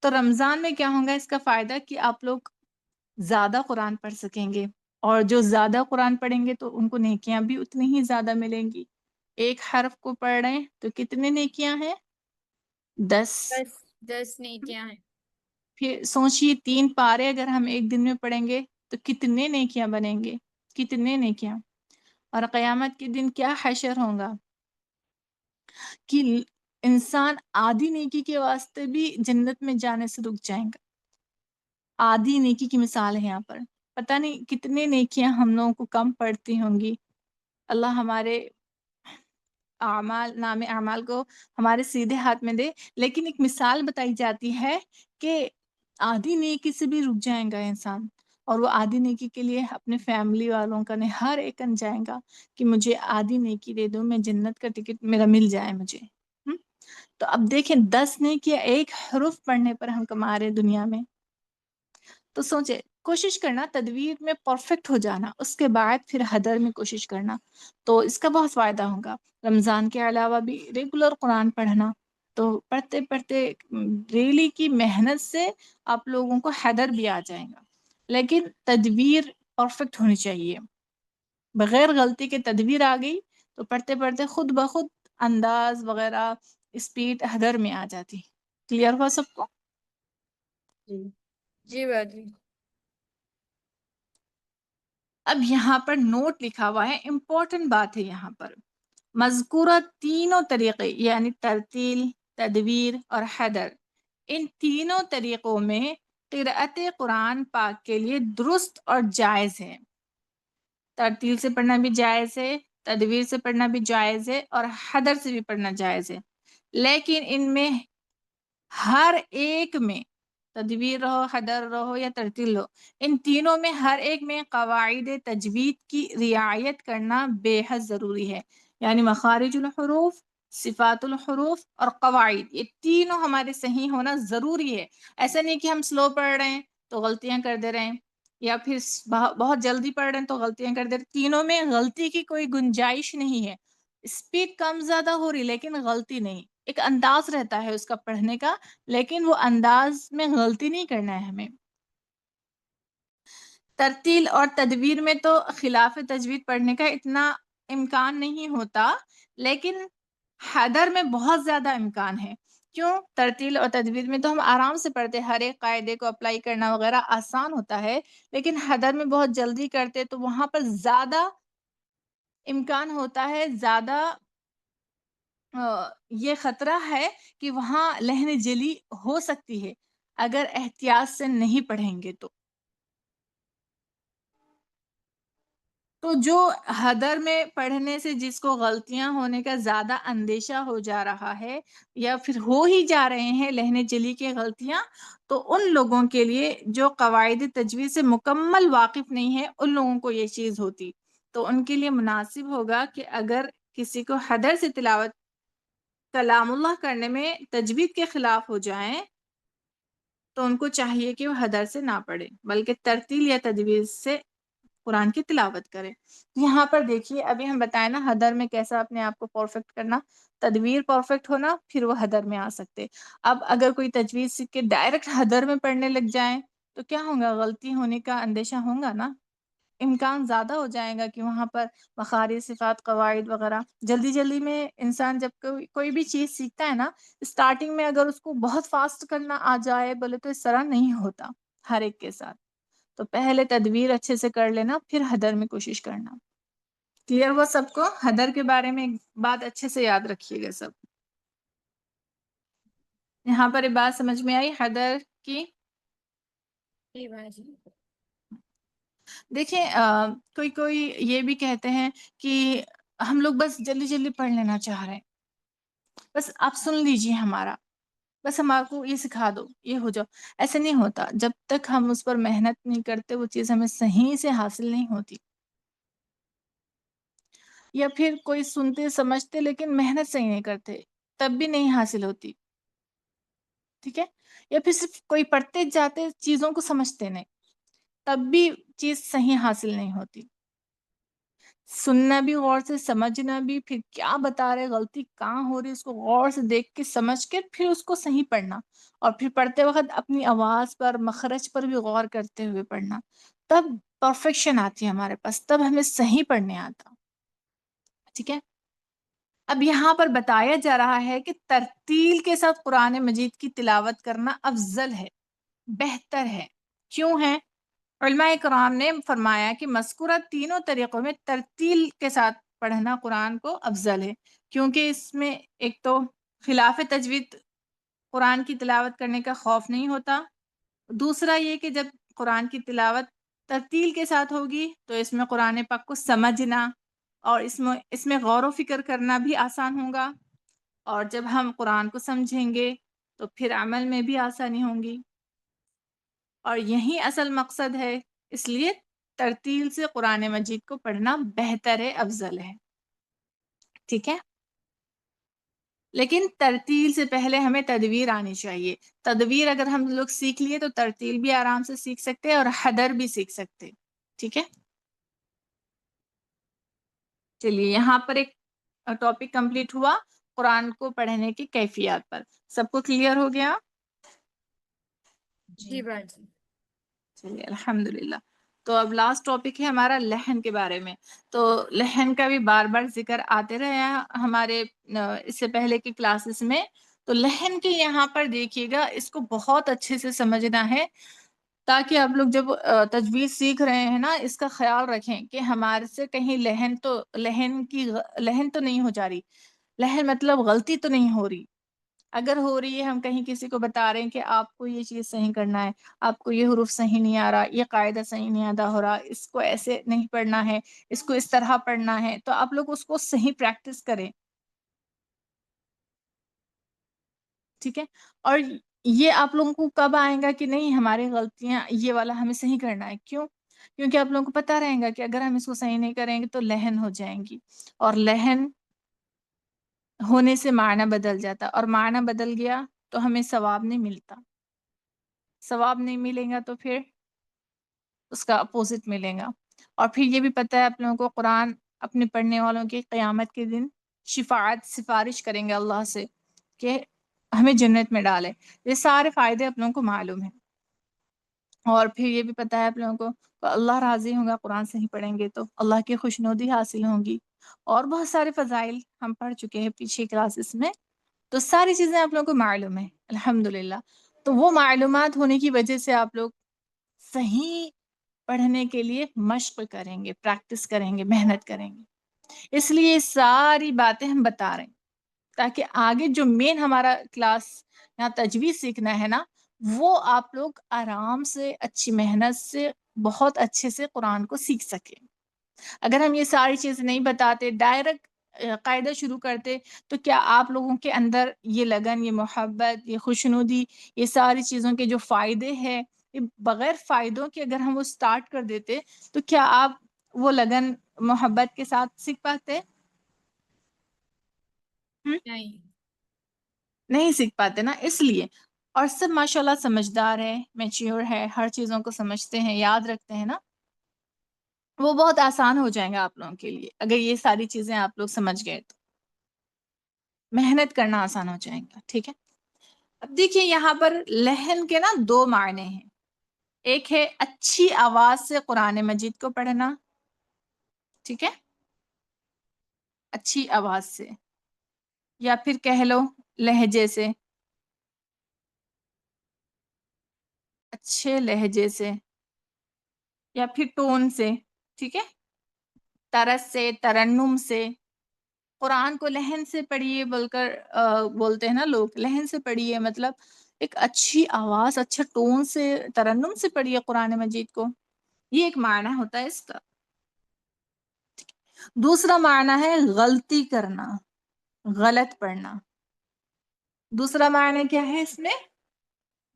[SPEAKER 1] تو رمضان میں کیا ہوگا اس کا فائدہ کہ آپ لوگ زیادہ قرآن پڑھ سکیں گے، اور جو زیادہ قرآن پڑھیں گے تو ان کو نیکیاں بھی اتنی ہی زیادہ ملیں گی. ایک حرف کو پڑھ رہے ہیں تو کتنے نیکیاں ہیں؟ 10.
[SPEAKER 2] 10 نیکیاں ہیں.
[SPEAKER 1] پھر سوچئے 3 پارے اگر ہم ایک دن میں پڑھیں گے تو کتنے نیکیاں بنیں گے؟ کتنے نیکیاں. اور قیامت کے دن کیا حشر ہوگا کہ انسان آدھی نیکی کے واسطے بھی جنت میں جانے سے رک جائیں گا. آدھی نیکی کی مثال ہے یہاں پر. پتہ نہیں کتنے نیکیاں ہم لوگوں کو کم پڑتی ہوں گی. اللہ ہمارے نام اعمال کو ہمارے سیدھے ہاتھ میں دے. لیکن ایک مثال بتائی جاتی ہے کہ آدھی نیکی سے بھی رک جائیں گا انسان، اور وہ آدھی نیکی کے لیے اپنے فیملی والوں کا ہر ایک جائیں گا کہ مجھے آدھی نیکی دے دو، میں جنت کا ٹکٹ میرا مل جائے مجھے. تو اب دیکھیں 10 نیکیاں ایک حرف پڑھنے پر ہم کما رہے دنیا میں. تو سوچے کوشش کرنا تدویر میں پرفیکٹ ہو جانا، اس کے بعد پھر حیدر میں کوشش کرنا، تو اس کا بہت فائدہ ہوگا. رمضان کے علاوہ بھی ریگولر قرآن پڑھنا، تو پڑھتے پڑھتے ڈیلی کی محنت سے آپ لوگوں کو حیدر بھی آ جائے گا. لیکن تدبیر پرفیکٹ ہونی چاہیے. بغیر غلطی کے تدبیر آ گئی تو پڑھتے پڑھتے خود بخود انداز وغیرہ اسپیڈ حیدر میں آ جاتی. کلیئر ہوا سب کو؟
[SPEAKER 2] جی باجی.
[SPEAKER 1] اب یہاں پر نوٹ لکھا ہوا ہے، امپورٹنٹ بات ہے یہاں پر. مذکورہ تینوں طریقے یعنی ترتیل، تدویر اور حیدر، ان تینوں طریقوں میں قرأت قرآن پاک کے لیے درست اور جائز ہے. ترتیل سے پڑھنا بھی جائز ہے، تدویر سے پڑھنا بھی جائز ہے، اور حدر سے بھی پڑھنا جائز ہے، لیکن ان میں ہر ایک میں تدویر رہو، حدر رہو یا ترتیل ہو، ان تینوں میں ہر ایک میں قواعد تجوید کی رعایت کرنا بے حد ضروری ہے. یعنی مخارج الحروف، صفات الحروف اور قواعد، یہ تینوں ہمارے صحیح ہونا ضروری ہے. ایسا نہیں کہ ہم سلو پڑھ رہے ہیں تو غلطیاں کر دے رہے ہیں، یا پھر بہت جلدی پڑھ رہے ہیں تو غلطیاں کر دے رہے ہیں. تینوں میں غلطی کی کوئی گنجائش نہیں ہے. اسپیڈ کم زیادہ ہو رہی لیکن غلطی نہیں. ایک انداز رہتا ہے اس کا پڑھنے کا، لیکن وہ انداز میں غلطی نہیں کرنا ہے ہمیں. ترتیل اور تدویر میں تو خلاف تجوید پڑھنے کا اتنا امکان نہیں ہوتا، لیکن حدر میں بہت زیادہ امکان ہے. کیوں؟ ترتیل اور تدویر میں تو ہم آرام سے پڑھتے، ہر ایک قاعدے کو اپلائی کرنا وغیرہ آسان ہوتا ہے، لیکن حدر میں بہت جلدی کرتے تو وہاں پر زیادہ امکان ہوتا ہے، زیادہ یہ خطرہ ہے کہ وہاں لہن جلی ہو سکتی ہے اگر احتیاط سے نہیں پڑھیں گے تو. جو حدر میں پڑھنے سے جس کو غلطیاں ہونے کا زیادہ اندیشہ ہو جا رہا ہے، یا پھر ہو ہی جا رہے ہیں لہن جلی کے غلطیاں، تو ان لوگوں کے لیے جو قواعد تجوید سے مکمل واقف نہیں ہے، ان لوگوں کو یہ چیز ہوتی. تو ان کے لیے مناسب ہوگا کہ اگر کسی کو حدر سے تلاوت کلام اللہ کرنے میں تجوید کے خلاف ہو جائیں تو ان کو چاہیے کہ وہ حدر سے نہ پڑھے، بلکہ ترتیل یا تدویر سے قرآن کی تلاوت کرے. یہاں پر دیکھیے ابھی ہم بتائیں نا حدر میں کیسا اپنے آپ کو پرفیکٹ کرنا، تدویر پرفیکٹ ہونا، پھر وہ حدر میں آ سکتے. اب اگر کوئی تجوید سیکھ کے ڈائریکٹ حدر میں پڑھنے لگ جائیں تو کیا ہوگا؟ غلطی ہونے کا اندیشہ ہوگا نا، امکان زیادہ ہو جائے گا کہ وہاں پر مخارج، صفات، قواعد وغیرہ جلدی جلدی میں انسان جب کوئی بھی چیز سیکھتا ہے نا، اسٹارٹنگ میں اگر اس کو بہت فاسٹ کرنا آ جائے بولے تو اس طرح نہیں ہوتا ہر ایک کے ساتھ. تو پہلے تدویر اچھے سے کر لینا، پھر حدر میں کوشش کرنا. کلیئر ہوا سب کو؟ حدر کے بارے میں ایک بات اچھے سے یاد رکھیے گا سب. یہاں پر ایک بات سمجھ میں آئی حدر کی؟
[SPEAKER 2] جی باجی.
[SPEAKER 1] دیکھیں کوئی یہ بھی کہتے ہیں کہ ہم لوگ بس جلدی جلدی پڑھ لینا چاہ رہے ہیں، بس آپ سن لیجئے ہمارا، بس ہمارے کو یہ سکھا دو، یہ ہو جاؤ. ایسے نہیں ہوتا. جب تک ہم اس پر محنت نہیں کرتے وہ چیز ہمیں صحیح سے حاصل نہیں ہوتی. یا پھر کوئی سنتے سمجھتے لیکن محنت صحیح نہیں کرتے، تب بھی نہیں حاصل ہوتی. ٹھیک ہے؟ یا پھر صرف کوئی پڑھتے جاتے چیزوں کو سمجھتے نہیں، تب بھی چیز صحیح حاصل نہیں ہوتی. سننا بھی غور سے، سمجھنا بھی، پھر کیا بتا رہے، غلطی کہاں ہو رہی اس کو غور سے دیکھ کے سمجھ کے پھر اس کو صحیح پڑھنا، اور پھر پڑھتے وقت اپنی آواز پر، مخرج پر بھی غور کرتے ہوئے پڑھنا. تب پرفیکشن آتی ہے ہمارے پاس، تب ہمیں صحیح پڑھنے آتا. ٹھیک ہے؟ اب یہاں پر بتایا جا رہا ہے کہ ترتیل کے ساتھ قرآن مجید کی تلاوت کرنا افضل ہے، بہتر ہے. کیوں ہے؟ علماء کرام نے فرمایا کہ مذکورہ تینوں طریقوں میں ترتیل کے ساتھ پڑھنا قرآن کو افضل ہے، کیونکہ اس میں ایک تو خلاف تجوید قرآن کی تلاوت کرنے کا خوف نہیں ہوتا. دوسرا یہ کہ جب قرآن کی تلاوت ترتیل کے ساتھ ہوگی تو اس میں قرآن پاک کو سمجھنا اور اس میں غور و فکر کرنا بھی آسان ہوگا، اور جب ہم قرآن کو سمجھیں گے تو پھر عمل میں بھی آسانی ہوں گی، اور یہی اصل مقصد ہے. اس لیے ترتیل سے قرآن مجید کو پڑھنا بہتر ہے، افضل ہے. ٹھیک ہے؟ لیکن ترتیل سے پہلے ہمیں تدویر آنی چاہیے. تدویر اگر ہم لوگ سیکھ لیے تو ترتیل بھی آرام سے سیکھ سکتے اور حدر بھی سیکھ سکتے. ٹھیک ہے؟ چلیے یہاں پر ایک ٹاپک کمپلیٹ ہوا قرآن کو پڑھنے کی کیفیات پر. سب کو کلیئر ہو گیا؟
[SPEAKER 2] جی باجی.
[SPEAKER 1] چلیے الحمدللہ. تو اب لاسٹ ٹاپک ہے ہمارا لحن کے بارے میں. تو لحن کا بھی بار بار ذکر آتے رہے ہیں ہمارے اس سے پہلے کی کلاسز میں. تو لحن کے یہاں پر دیکھیے گا، اس کو بہت اچھے سے سمجھنا ہے تاکہ آپ لوگ جب تجوید سیکھ رہے ہیں نا، اس کا خیال رکھیں کہ ہمارے سے کہیں لحن تو نہیں ہو جا رہی. لحن مطلب غلطی تو نہیں ہو رہی. اگر ہو رہی ہے، ہم کہیں کسی کو بتا رہے ہیں کہ آپ کو یہ چیز صحیح کرنا ہے، آپ کو یہ حروف صحیح نہیں آ رہا، یہ قاعدہ صحیح نہیں ادا ہو رہا، اس کو ایسے نہیں پڑھنا ہے، اس کو اس طرح پڑھنا ہے، تو آپ لوگ اس کو صحیح پریکٹس کریں، ٹھیک ہے؟ اور یہ آپ لوگوں کو کب آئے گا کہ نہیں ہماری غلطیاں یہ والا ہمیں صحیح کرنا ہے؟ کیوں؟ کیونکہ آپ لوگوں کو پتہ رہے گا کہ اگر ہم اس کو صحیح نہیں کریں گے تو لہن ہو جائیں گی، اور لہن ہونے سے معنی بدل جاتا، اور معنی بدل گیا تو ہمیں ثواب نہیں ملتا، ثواب نہیں ملے گا تو پھر اس کا اپوزٹ ملے گا۔ اور پھر یہ بھی پتہ ہے آپ لوگوں کو، قرآن اپنے پڑھنے والوں کی قیامت کے دن شفاعت سفارش کریں گے اللہ سے کہ ہمیں جنت میں ڈالے۔ یہ سارے فائدے آپ لوگوں کو معلوم ہیں۔ اور پھر یہ بھی پتہ ہے آپ لوگوں کو اللہ راضی ہوگا قرآن صحیح پڑھیں گے تو، اللہ کی خوشنودی حاصل ہوں گی، اور بہت سارے فضائل ہم پڑھ چکے ہیں پیچھے کلاسز میں، تو ساری چیزیں آپ لوگوں کو معلوم ہے الحمدللہ۔ تو وہ معلومات ہونے کی وجہ سے آپ لوگ صحیح پڑھنے کے لیے مشق کریں گے، پریکٹس کریں گے، محنت کریں گے۔ اس لیے ساری باتیں ہم بتا رہے ہیں تاکہ آگے جو مین ہمارا کلاس یہاں تجوید سیکھنا ہے نا، وہ آپ لوگ آرام سے اچھی محنت سے بہت اچھے سے قرآن کو سیکھ سکیں۔ اگر ہم یہ ساری چیزیں نہیں بتاتے، ڈائریکٹ قاعدہ شروع کرتے، تو کیا آپ لوگوں کے اندر یہ لگن، یہ محبت، یہ خوشنودی، یہ ساری چیزوں کے جو فائدے ہیں، یہ بغیر فائدوں کے اگر ہم وہ سٹارٹ کر دیتے تو کیا آپ وہ لگن محبت کے ساتھ سیکھ پاتے؟
[SPEAKER 2] نہیں۔
[SPEAKER 1] نہیں سیکھ پاتے نا، اس لیے۔ اور سب ماشاءاللہ سمجھدار ہے، میچیور ہے، ہر چیزوں کو سمجھتے ہیں، یاد رکھتے ہیں نا، وہ بہت آسان ہو جائیں گا آپ لوگوں کے لیے اگر یہ ساری چیزیں آپ لوگ سمجھ گئے تو، محنت کرنا آسان ہو جائے گا، ٹھیک ہے؟ اب دیکھیے یہاں پر لہن کے نا دو معنی ہیں، ایک ہے اچھی آواز سے قرآن مجید کو پڑھنا، ٹھیک ہے، اچھی آواز سے، یا پھر کہہ لو لہجے سے، اچھے لہجے سے، یا پھر ٹون سے، ٹھیک ہے، طرز سے، ترنم سے۔ قرآن کو لہن سے پڑھیے بول کر بولتے ہیں نا لوگ، لہن سے پڑھیے مطلب ایک اچھی آواز، اچھا ٹون سے، ترنم سے پڑھیے قرآن مجید کو، یہ ایک معنی ہوتا ہے اس کا۔ دوسرا معنی ہے غلطی کرنا، غلط پڑھنا۔ دوسرا معنی کیا ہے اس میں؟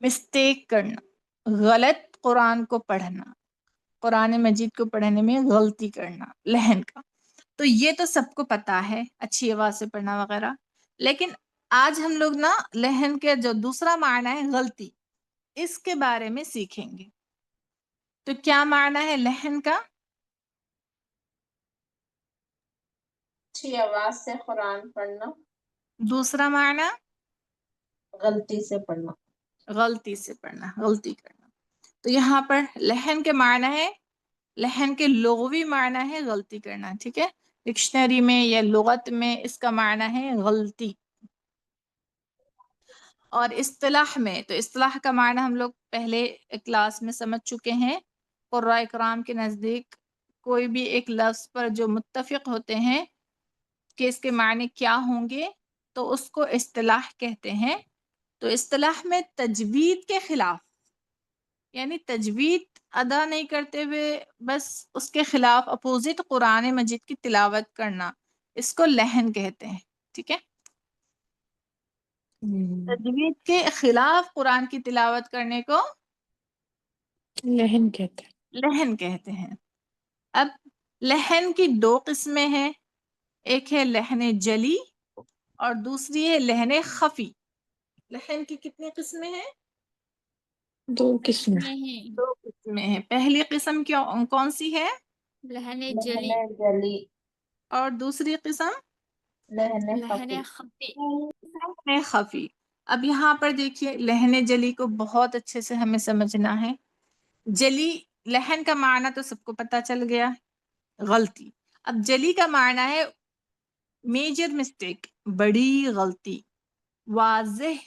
[SPEAKER 1] مسٹیک کرنا، غلط قرآن کو پڑھنا، قرآن مجید کو پڑھنے میں غلطی کرنا، لہن کا۔ تو یہ تو سب کو پتا ہے، اچھی آواز سے پڑھنا وغیرہ، لیکن آج ہم لوگ نا لہن کے جو دوسرا معنی ہے غلطی، اس کے بارے میں سیکھیں گے۔ تو کیا معنی ہے لہن کا؟
[SPEAKER 2] اچھی آواز سے قرآن پڑھنا،
[SPEAKER 1] دوسرا معنی
[SPEAKER 2] غلطی سے پڑھنا۔
[SPEAKER 1] غلطی سے پڑھنا، غلطی کرنا۔ تو یہاں پر لہن کے معنی ہے، لہن کے لغوی معنی ہے غلطی کرنا، ٹھیک ہے؟ ڈکشنری میں یا لغت میں اس کا معنی ہے غلطی۔ اور اصطلاح میں، تو اصطلاح کا معنی ہم لوگ پہلے کلاس میں سمجھ چکے ہیں، قراء کرام کے نزدیک کوئی بھی ایک لفظ پر جو متفق ہوتے ہیں کہ اس کے معنی کیا ہوں گے تو اس کو اصطلاح کہتے ہیں۔ تو اصطلاح میں تجوید کے خلاف، یعنی تجوید ادا نہیں کرتے ہوئے بس اس کے خلاف اپوزٹ قرآن مجید کی تلاوت کرنا، اس کو لہن کہتے ہیں، ٹھیک ہے؟ تجوید کے خلاف قرآن کی تلاوت کرنے کو
[SPEAKER 2] لہن کہتے ہیں۔
[SPEAKER 1] لہن کہتے ہیں۔ اب لہن کی دو قسمیں ہیں، ایک ہے لہن جلی اور دوسری ہے لہن خفی۔ لہن کی کتنی قسمیں ہیں؟
[SPEAKER 2] دو قسمیں۔
[SPEAKER 1] دو قسمیں ہیں۔ پہلی قسم کون سی ہے؟
[SPEAKER 2] لہن جلی، جلی،
[SPEAKER 1] اور دوسری قسم
[SPEAKER 2] لہن خفی۔
[SPEAKER 1] لہن خفی۔ اب یہاں پر دیکھیے لہن جلی کو بہت اچھے سے ہمیں سمجھنا ہے۔ جلی لہن کا معنی تو سب کو پتہ چل گیا، غلطی۔ اب جلی کا معنی ہے میجر مسٹیک، بڑی غلطی، واضح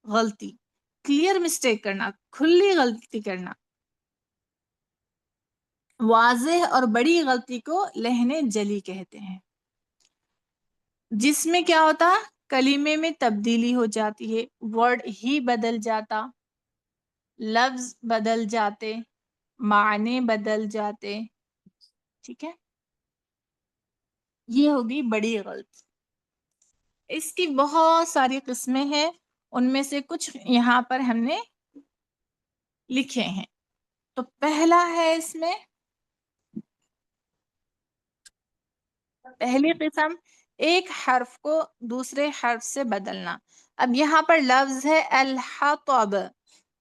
[SPEAKER 1] غلطی، کلیئر مسٹیک کرنا، کھلی غلطی کرنا۔ واضح اور بڑی غلطی کو لہن جلی کہتے ہیں، جس میں کیا ہوتا کلمے میں تبدیلی ہو جاتی ہے، ورڈ ہی بدل جاتا، لفظ بدل جاتے، معنی بدل جاتے، ٹھیک ہے، یہ ہوگی بڑی غلط۔ اس کی بہت ساری قسمیں ہیں، ان میں سے کچھ یہاں پر ہم نے لکھے ہیں۔ تو پہلا ہے اس میں، پہلی قسم ایک حرف کو دوسرے حرف سے بدلنا۔ اب یہاں پر لفظ ہے الحطب،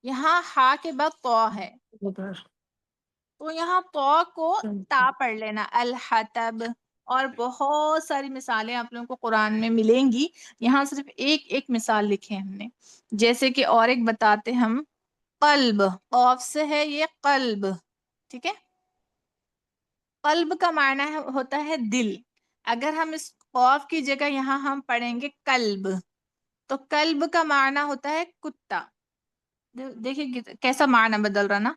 [SPEAKER 1] یہاں ہا کے بعد تو ہے، تو یہاں تو کو تا پڑھ لینا، الحطب۔ اور بہت ساری مثالیں آپ لوگوں کو قرآن میں ملیں گی، یہاں صرف ایک ایک مثال لکھے ہم نے۔ جیسے کہ اور ایک بتاتے ہم، قلب، قوف سے ہے یہ قلب، ٹھیک ہے، قلب کا معنی ہوتا ہے دل۔ اگر ہم اس قوف کی جگہ یہاں ہم پڑھیں گے قلب، تو قلب کا معنی ہوتا ہے کتا۔ دیکھیں کیسا معنی بدل رہا نا،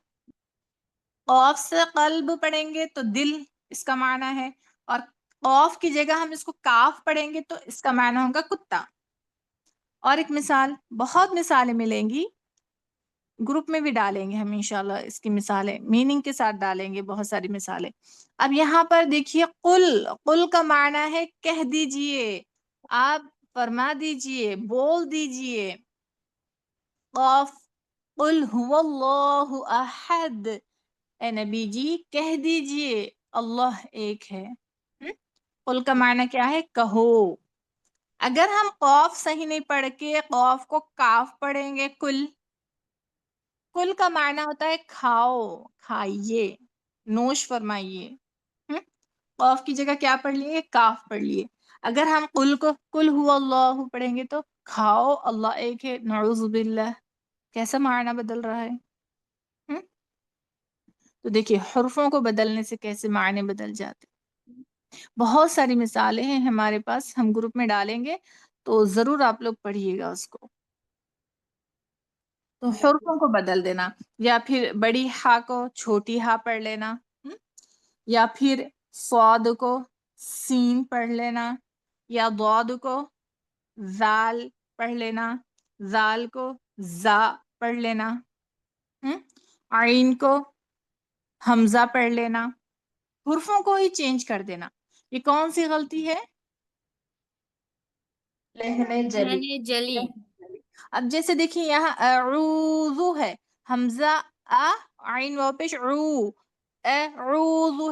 [SPEAKER 1] قوف سے قلب پڑھیں گے تو دل اس کا معنی ہے، اور قوف کی جگہ ہم اس کو کاف پڑھیں گے تو اس کا معنی ہوگا کتا۔ اور ایک مثال، بہت مثالیں ملیں گی، گروپ میں بھی ڈالیں گے ہم انشاءاللہ اس کی مثالیں، میننگ کے ساتھ ڈالیں گے بہت ساری مثالیں۔ اب یہاں پر دیکھیے قل، قل کا معنی ہے کہہ دیجئے، آپ فرما دیجئے، بول دیجئے۔ قاف، قل هو اللہ احد، اے نبی جی کہہ دیجئے اللہ ایک ہے۔ قل کا معنی کیا ہے؟ کہو۔ اگر ہم قاف صحیح نہیں پڑھ کے قاف کو کاف پڑھیں گے، کل، کل کا معنی ہوتا ہے کھاؤ، کھائیے، نوش فرمائیے۔ قاف کی جگہ کیا پڑھ لیے؟ کاف پڑھ لیے۔ اگر ہم قل کو قل هو اللہ پڑھیں گے تو کھاؤ اللہ ایک ہے، نعوذ باللہ، کیسا معنی بدل رہا ہے۔ تو دیکھیے حرفوں کو بدلنے سے کیسے معنی بدل جاتے۔ بہت ساری مثالیں ہیں ہمارے پاس، ہم گروپ میں ڈالیں گے تو ضرور آپ لوگ پڑھیے گا اس کو۔ تو حرفوں کو بدل دینا، یا پھر بڑی ہا کو چھوٹی ہا پڑھ لینا، یا پھر صاد کو سین پڑھ لینا، یا ضاد کو زال پڑھ لینا، زال کو زا پڑھ لینا، عین کو حمزہ پڑھ لینا، حرفوں کو ہی چینج کر دینا۔ یہ کون سی غلطی ہے؟
[SPEAKER 2] لہن جلی،
[SPEAKER 3] جلی۔
[SPEAKER 1] اب جیسے دیکھیں یہاں اعوذ ہے، حمزہ عین واو پیش اعوذ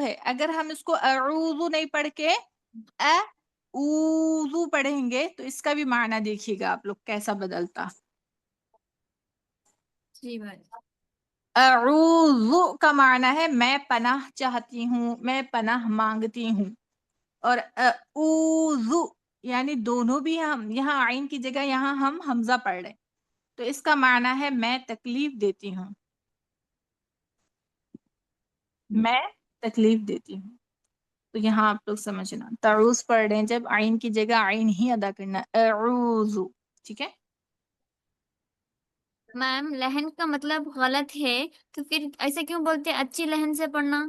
[SPEAKER 1] ہے، اگر ہم اس کو اعوذ نہیں پڑھ کے اعوذ پڑھیں گے تو اس کا بھی معنی دیکھیے گا آپ لوگ کیسا بدلتا۔
[SPEAKER 3] جی بھائی۔
[SPEAKER 1] اعوذ کا معنی ہے میں پناہ چاہتی ہوں، میں پناہ مانگتی ہوں، اور اعوذ یعنی دونوں بھی ہم یہاں عین کی جگہ یہاں ہم حمزہ پڑھ رہے، تو اس کا معنی ہے میں تکلیف دیتی ہوں، میں تکلیف دیتی ہوں۔ تو یہاں آپ لوگ سمجھنا، تعوذ پڑھ رہے ہیں جب عین کی جگہ عین ہی ادا کرنا، اعوذ، ٹھیک ہے۔
[SPEAKER 3] میم لہن کا مطلب غلط ہے تو پھر ایسا کیوں بولتے ہیں اچھی لہن سے پڑھنا؟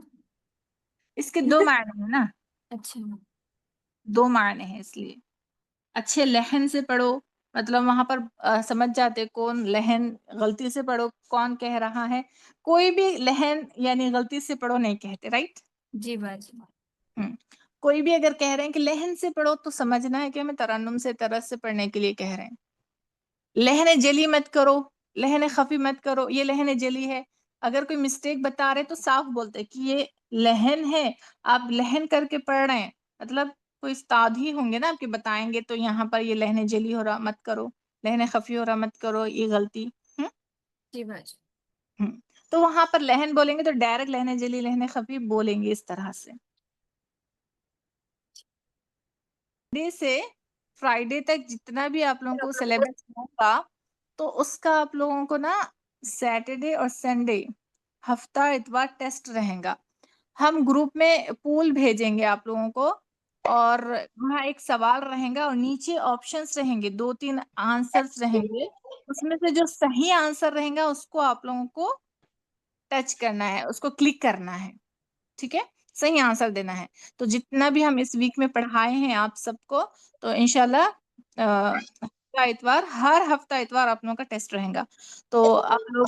[SPEAKER 1] اس کے دو معنی ہیں نا،
[SPEAKER 3] اچھا،
[SPEAKER 1] دو معنی ہیں، اس لیے اچھے لہن سے پڑھو، مطلب وہاں پر سمجھ جاتے کون لہن، غلطی سے پڑھو کون کہہ رہا ہے، کوئی بھی لہن یعنی غلطی سے پڑھو نہیں کہتے، رائٹ۔
[SPEAKER 3] جی بھائی۔
[SPEAKER 1] کوئی بھی اگر کہہ رہے ہیں کہ لہن سے پڑھو تو سمجھنا ہے کہ ہمیں ترنم سے، طرز سے پڑھنے کے لیے کہہ رہے ہیں۔ لہن جلی مت کرو، لہن خفی مت کرو، یہ لہن جلی ہے۔ اگر کوئی مسٹیک بتا رہے تو صاف بولتے کہ یہ لہن ہے، آپ لہن کر کے پڑھ رہے ہیں، مطلب کوئی استاد ہی ہوں گے نا آپ کے بتائیں گے، تو یہاں پر یہ لہن جلی ہو رہا مت کرو، لہن خفی ہو رہا مت کرو، یہ غلطی۔
[SPEAKER 3] جی بھائی۔
[SPEAKER 1] تو وہاں پر لہن بولیں گے تو ڈائریکٹ لہن جلی لہن خفی بولیں گے اس طرح سے۔ ڈے سے فرائیڈے تک جتنا بھی آپ لوگوں کو سلیبس ہوگا، تو اس کا آپ لوگوں کو نا سیٹرڈے اور سنڈے ہفتہ اتوار ٹیسٹ رہے گا۔ ہم گروپ میں پول بھیجیں گے آپ لوگوں کو، اور وہاں ایک سوال رہے گا اور نیچے آپشنس رہیں گے، 2-3 آنسرس رہیں گے، اس میں سے جو صحیح آنسر رہے گا اس کو آپ لوگوں کو ٹچ کرنا ہے، اس کو کلک کرنا ہے، ٹھیک ہے، صحیح آنسر دینا ہے۔ تو جتنا بھی ہم اس ویک میں پڑھائے ہیں آپ سب کو، تو انشاءاللہ ہفتہ اتوار، ہر ہفتہ اتوار آپ لوگوں کا ٹیسٹ رہے گا. تو آپ لوگ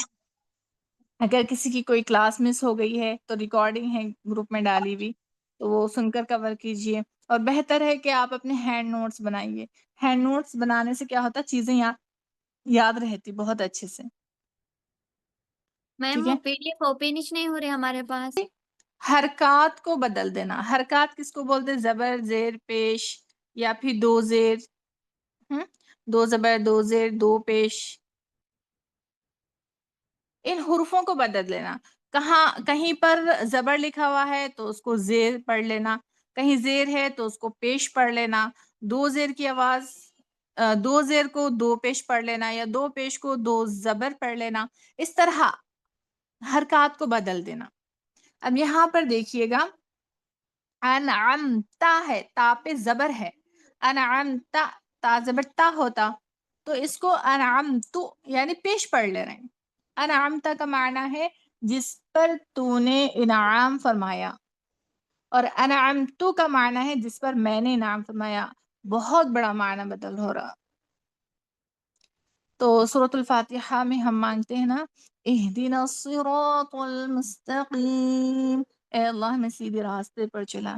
[SPEAKER 1] اگر کسی کی کوئی کلاس مس ہو گئی ہے تو ریکارڈنگ ہے گروپ میں ڈالی ہوئی، تو وہ سن کر کور کیجئے. اور بہتر ہے کہ آپ اپنے ہینڈ نوٹس بنائیے. ہینڈ نوٹس بنانے سے کیا ہوتا ہے، چیزیں یاد رہتی بہت اچھے سے.
[SPEAKER 3] میم
[SPEAKER 1] ٹھیک
[SPEAKER 3] وہ
[SPEAKER 1] ہے،
[SPEAKER 3] PDF اوپن نہیں ہو رہے ہمارے پاس.
[SPEAKER 1] حرکات کو بدل دینا. حرکات کس کو بولتے ہیں؟ زبر زیر پیش، یا پھر دو زیر، دو زبر دو زیر دو پیش، ان حروفوں کو بدل لینا. کہیں پر زبر لکھا ہوا ہے تو اس کو زیر پڑھ لینا، کہیں زیر ہے تو اس کو پیش پڑھ لینا. دو زیر کی آواز، دو زیر کو دو پیش پڑھ لینا، یا دو پیش کو دو زبر پڑھ لینا. اس طرح حرکات کو بدل دینا. اب یہاں پر دیکھیے گا، انعمتا ہے، تا پہ زبر ہے. انعمتا، تا زبر تا ہوتا تو اس کو انعمتو یعنی پیش پڑھ لے رہے ہیں. انعمتا کا معنی ہے جس پر تو نے انعام فرمایا، اور انعمتو کا معنی ہے جس پر میں نے انعام فرمایا. بہت بڑا معنی بدل ہو رہا. تو سورۃ الفاتحہ میں ہم مانگتے ہیں نا، اہدنا الصراط المستقیم، اے اللہ ہمیں سیدھے راستے پر چلا.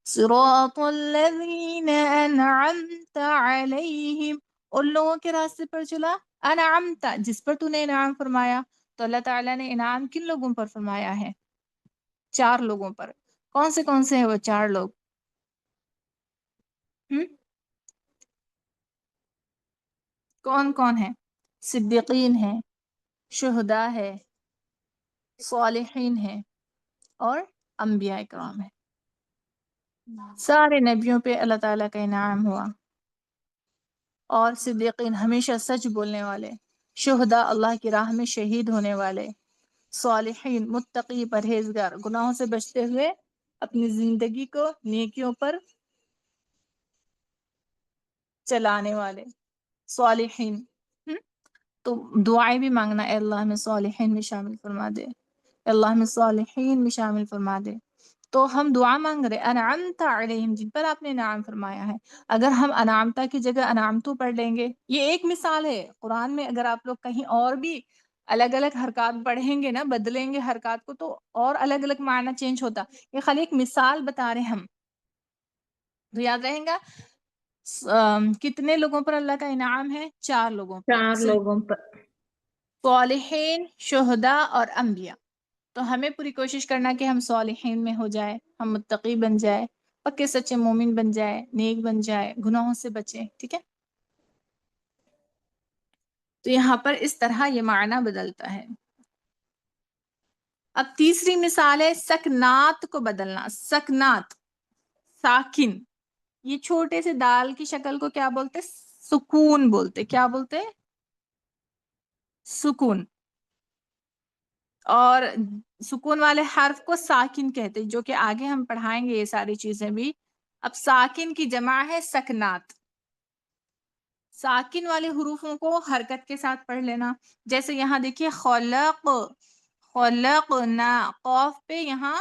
[SPEAKER 1] صراط الذین انعمت علیہم، ان لوگوں کے راستے پر چلا. انعمت جس پر تو نے انعام فرمایا. تو اللہ تعالیٰ نے انعام کن لوگوں پر فرمایا ہے؟ 4 لوگوں پر. کون سے ہیں وہ 4 لوگ؟ کون ہے؟ صدیقین ہیں، شہداء ہے، صالحین ہیں، اور انبیاء کرام ہیں. سارے نبیوں پہ اللہ تعالیٰ کا انعام ہوا. اور صدیقین ہمیشہ سچ بولنے والے، شہداء اللہ کی راہ میں شہید ہونے والے، صالحین متقی پرہیزگار، گناہوں سے بچتے ہوئے اپنی زندگی کو نیکیوں پر چلانے والے، صالحین. تو دعائیں بھی مانگنا، اے اللہ ہمیں صالحین میں شامل فرما دے، اے اللہ ہمیں صالحین میں شامل فرما دے. تو ہم دعا مانگ رہے انعمت علیہم، جن پر آپ نے انعام فرمایا ہے. اگر ہم انعامتا کی جگہ انعامتو پڑھ لیں گے، یہ ایک مثال ہے. قرآن میں اگر آپ لوگ کہیں اور بھی الگ الگ حرکات پڑھیں گے نا، بدلیں گے حرکات کو، تو اور الگ الگ معنی چینج ہوتا. یہ خالی ایک مثال بتا رہے ہم. تو یاد رہیں گا کتنے لوگوں پر اللہ کا انعام ہے؟ 4 لوگوں پر،
[SPEAKER 2] 4 لوگوں پر.
[SPEAKER 1] صالحین، شہداء اور انبیاء. تو ہمیں پوری کوشش کرنا کہ ہم صالحین میں ہو جائے، ہم متقی بن جائے، پکے سچے مومن بن جائے، نیک بن جائے، گناہوں سے بچیں. ٹھیک ہے، تو یہاں پر اس طرح یہ معنی بدلتا ہے. اب تیسری مثال ہے سکنات کو بدلنا. سکنات، ساکن، یہ چھوٹے سے دال کی شکل کو کیا بولتے؟ سکون بولتے. کیا بولتے؟ سکون. اور سکون والے حرف کو ساکن کہتے، جو کہ آگے ہم پڑھائیں گے یہ ساری چیزیں بھی. اب ساکن کی جمع ہے سکنات. ساکن والے حروفوں کو حرکت کے ساتھ پڑھ لینا. جیسے یہاں دیکھیے خلق، خلقنا، قاف پہ یہاں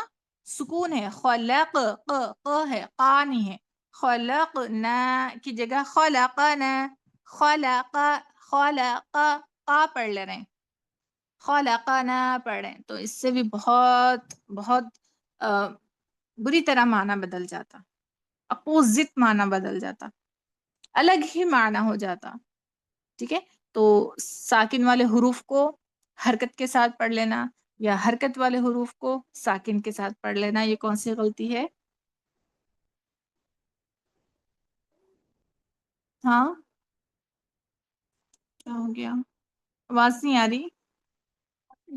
[SPEAKER 1] سکون ہے. خلق، ق ہے، قا نہیں ہے. خلقنا کی جگہ خلقنا، خلق، خلق، قا پڑھ لے رہے ہیں، خلقنا پڑھیں. تو اس سے بھی بہت بہت بری طرح معنی بدل جاتا، اپوزٹ معنی بدل جاتا، الگ ہی معنی ہو جاتا. ٹھیک ہے، تو ساکن والے حروف کو حرکت کے ساتھ پڑھ لینا، یا حرکت والے حروف کو ساکن کے ساتھ پڑھ لینا، یہ کون سی غلطی ہے؟ ہاں کیا ہو گیا؟ آواز نہیں آ رہی.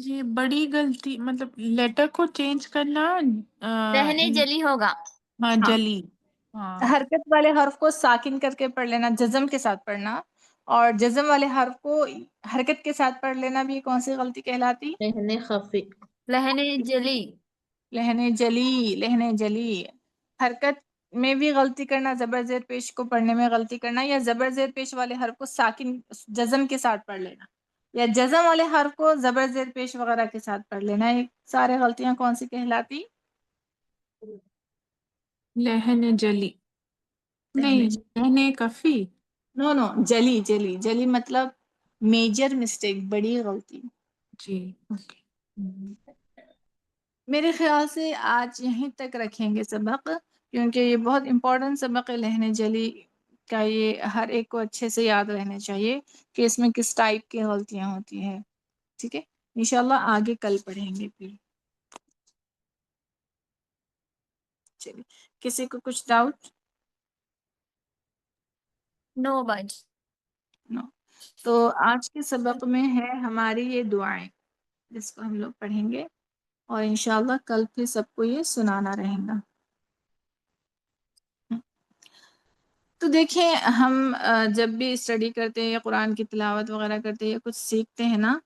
[SPEAKER 4] یہ بڑی غلطی، مطلب لیٹر کو چینج کرنا.
[SPEAKER 3] رہنے جلی ہوگا.
[SPEAKER 4] ہاں،
[SPEAKER 1] ہاں،
[SPEAKER 4] جلی. ہاں،
[SPEAKER 1] حرکت والے حرف کو ساکن کر کے پڑھ لینا، جزم کے ساتھ پڑھنا. اور جزم والے حرف کو حرکت کے ساتھ پڑھ لینا بھی کون سی غلطی کہلاتی؟
[SPEAKER 2] لہن خفی.
[SPEAKER 3] لہنے جلی.
[SPEAKER 1] لہنے جلی، لہنے جلی. حرکت میں بھی غلطی کرنا، زبر زیر پیش کو پڑھنے میں غلطی کرنا، یا زبر زیر پیش والے حرف کو ساکن جزم کے ساتھ پڑھ لینا، یا جزم والے حرف کو زبر زیر پیش وغیرہ کے ساتھ پڑھ لینا. یہ سارے غلطیاں کون سی کہلاتی؟
[SPEAKER 4] لہن جلی.
[SPEAKER 1] لہنے
[SPEAKER 4] نہیں، لہن کفی.
[SPEAKER 1] نو جلی جلی جلی مطلب میجر مسٹیک، بڑی غلطی.
[SPEAKER 4] جی اوکے.
[SPEAKER 1] میرے خیال سے آج یہیں تک رکھیں گے سبق، کیونکہ یہ بہت امپورٹنٹ سبق ہے لہن جلی کا. یہ ہر ایک کو اچھے سے یاد رہنا چاہیے کہ اس میں کس ٹائپ کی غلطیاں ہوتی ہیں. ٹھیک ہے، انشاءاللہ آگے کل پڑھیں گے پھر. چلیے، کسی کو کچھ ڈاؤٹ؟
[SPEAKER 3] نو باجی.
[SPEAKER 1] نو. تو آج کے سبق میں ہے ہماری یہ دعائیں جس کو ہم لوگ پڑھیں گے، اور انشاءاللہ کل پھر سب کو یہ سنانا رہے گا. تو دیکھیں، ہم جب بھی اسٹڈی کرتے ہیں یا قرآن کی تلاوت وغیرہ کرتے ہیں یا کچھ سیکھتے ہیں نا،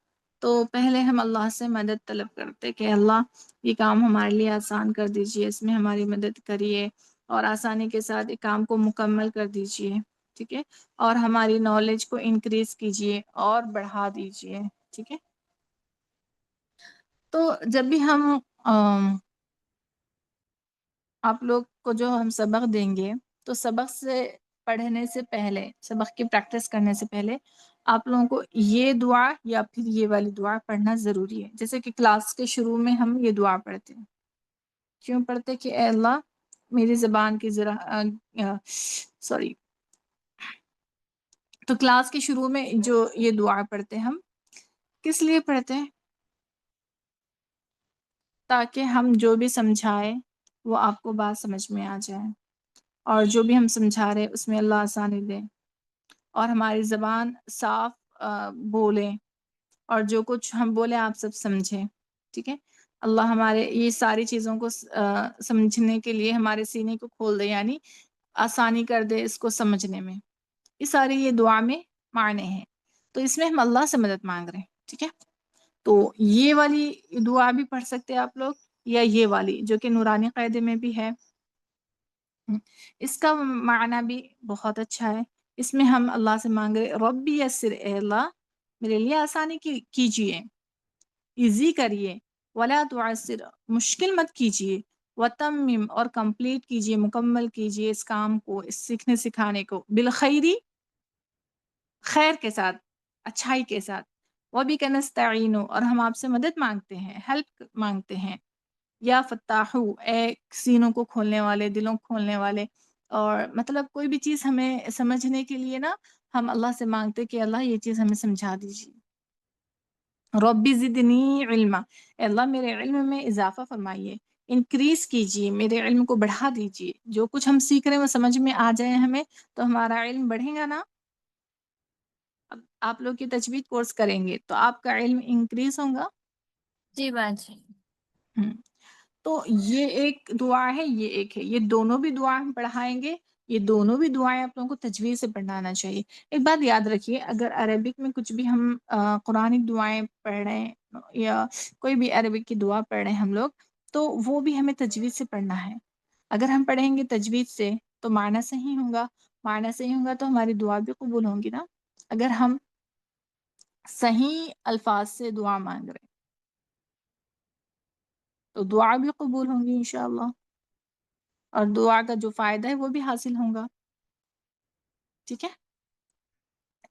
[SPEAKER 1] تو پہلے ہم اللہ سے مدد طلب کرتے کہ اللہ یہ کام ہمارے لیے آسان کر دیجئے، اس میں ہماری مدد کریے اور آسانی کے ساتھ ایک کام کو مکمل کر دیجئے. ٹھیک ہے، اور ہماری نالج کو انکریز کیجئے اور بڑھا دیجئے. ٹھیک ہے، تو جب بھی ہم آپ لوگ کو جو ہم سبق دیں گے، تو سبق سے پڑھنے سے پہلے، سبق کی پریکٹس کرنے سے پہلے آپ لوگوں کو یہ دعا یا پھر یہ والی دعا پڑھنا ضروری ہے. جیسے کہ کلاس کے شروع میں ہم یہ دعا پڑھتے ہیں. کیوں پڑھتے؟ کہ اے اللہ میری زبان کی سوری تو کلاس کے شروع میں جو یہ دعا پڑھتے ہیں ہم کس لیے پڑھتے ہیں؟ تاکہ ہم جو بھی سمجھائے وہ آپ کو بات سمجھ میں آ جائے، اور جو بھی ہم سمجھا رہے اس میں اللہ آسانی دے، اور ہماری زبان صاف بولیں، اور جو کچھ ہم بولیں آپ سب سمجھیں. ٹھیک ہے، اللہ ہمارے یہ ساری چیزوں کو سمجھنے کے لیے ہمارے سینے کو کھول دے، یعنی آسانی کر دے اس کو سمجھنے میں. یہ ساری یہ دعا میں معنی ہیں، تو اس میں ہم اللہ سے مدد مانگ رہے ہیں. ٹھیک ہے، تو یہ والی دعا بھی پڑھ سکتے ہیں آپ لوگ، یا یہ والی جو کہ نورانی قاعدے میں بھی ہے. اس کا معنی بھی بہت اچھا ہے. اس میں ہم اللہ سے مانگ رہے ربی یسر، اے اللہ میرے لیے آسانی کیجئے، ایزی کریے، ولا تعسر مشکل مت کیجئے، وتمم اور کمپلیٹ کیجئے، مکمل کیجئے اس کام کو، اس سیکھنے سکھانے کو، بالخیری خیر کے ساتھ، اچھائی کے ساتھ، وبک نستعین اور ہم آپ سے مدد مانگتے ہیں، ہیلپ مانگتے ہیں، یا فتاحو اے سینوں کو کھولنے والے، دلوں کو کھولنے والے. اور مطلب کوئی بھی چیز ہمیں سمجھنے کے لیے نا ہم اللہ سے مانگتے کہ اللہ یہ چیز ہمیں سمجھا دیجیے. ربی زدنی علما، اے اللہ میرے علم میں اضافہ فرمائیے، انکریز کیجیے، میرے علم کو بڑھا دیجیے. جو کچھ ہم سیکھ رہے ہیں وہ سمجھ میں آ جائے ہمیں، تو ہمارا علم بڑھے گا نا. اب آپ لوگ کی تجوید کورس کریں گے تو آپ کا علم انکریز ہوگا.
[SPEAKER 3] جی باجی.
[SPEAKER 1] تو یہ ایک دعا ہے، یہ ایک ہے، یہ دونوں بھی دعا ہم پڑھائیں گے. یہ دونوں بھی دعائیں آپ لوگوں کو تجوید سے پڑھنا آنا چاہیے. ایک بات یاد رکھیے، اگر عربک میں کچھ بھی ہم قرآنک دعائیں پڑھ رہے ہیں یا کوئی بھی عربک کی دعا پڑھ رہے ہیں ہم لوگ، تو وہ بھی ہمیں تجوید سے پڑھنا ہے. اگر ہم پڑھیں گے تجوید سے تو معنی صحیح ہوگا، معنی صحیح ہوگا تو ہماری دعا بھی قبول ہوں گی نا. اگر ہم صحیح الفاظ سے دعا مانگ رہے تو دعا بھی قبول ہوں گی انشاءاللہ، اور دعا کا جو فائدہ ہے وہ بھی حاصل ہوگا. ٹھیک ہے،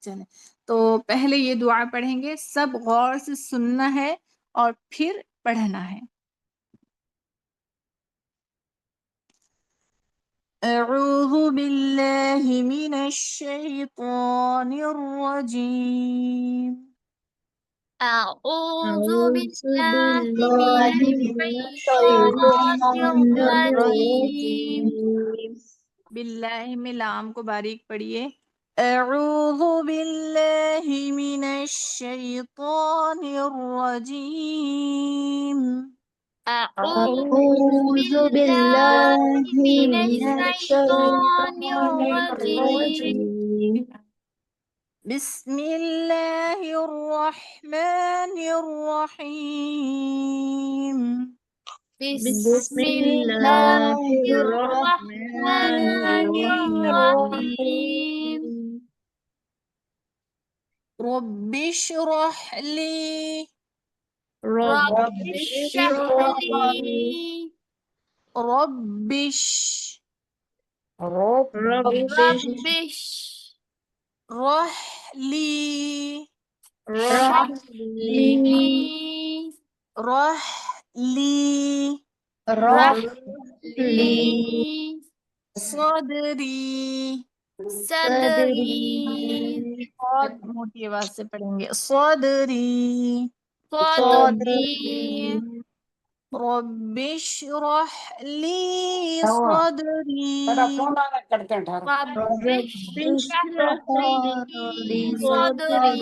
[SPEAKER 1] چلیں تو پہلے یہ دعا پڑھیں گے، سب غور سے سننا ہے اور پھر پڑھنا ہے. اعوذ باللہ من الشیطان الرجیم.
[SPEAKER 3] اعوذ
[SPEAKER 2] أعوذ
[SPEAKER 3] باللہ
[SPEAKER 2] بالله
[SPEAKER 3] من
[SPEAKER 2] من
[SPEAKER 3] الشیطان
[SPEAKER 2] الشيطان
[SPEAKER 3] الرجیم.
[SPEAKER 2] الرجيم.
[SPEAKER 1] باللہ میں لام کو باریک پڑھیے. اعوذ باللہ من الشیطان الرجیم.
[SPEAKER 3] اعوذ
[SPEAKER 2] أعوذ
[SPEAKER 3] باللہ
[SPEAKER 2] بالله
[SPEAKER 3] من
[SPEAKER 2] من
[SPEAKER 3] الشیطان
[SPEAKER 2] الشيطان
[SPEAKER 3] الرجیم.
[SPEAKER 2] الرجيم.
[SPEAKER 1] بسم اللہ الرحمن الرحیم.
[SPEAKER 3] بسم
[SPEAKER 2] بسم
[SPEAKER 3] اللہ
[SPEAKER 2] الله الرحمن
[SPEAKER 3] الرحمن الرحیم.
[SPEAKER 2] الرحيم.
[SPEAKER 1] رب اشرح لی
[SPEAKER 3] رب
[SPEAKER 2] رب
[SPEAKER 3] اشرح
[SPEAKER 2] اشرح
[SPEAKER 3] لی
[SPEAKER 2] لي
[SPEAKER 1] ربش
[SPEAKER 2] رب
[SPEAKER 3] ربش
[SPEAKER 1] رحلي
[SPEAKER 2] رحلي
[SPEAKER 1] رحلي
[SPEAKER 2] رحلي
[SPEAKER 1] صدري
[SPEAKER 3] صدری
[SPEAKER 1] بہت موٹی آواز سے پڑھیں گے صدری
[SPEAKER 3] صدری
[SPEAKER 1] رب اشرح لي صدري
[SPEAKER 3] رب اشرح لي صدری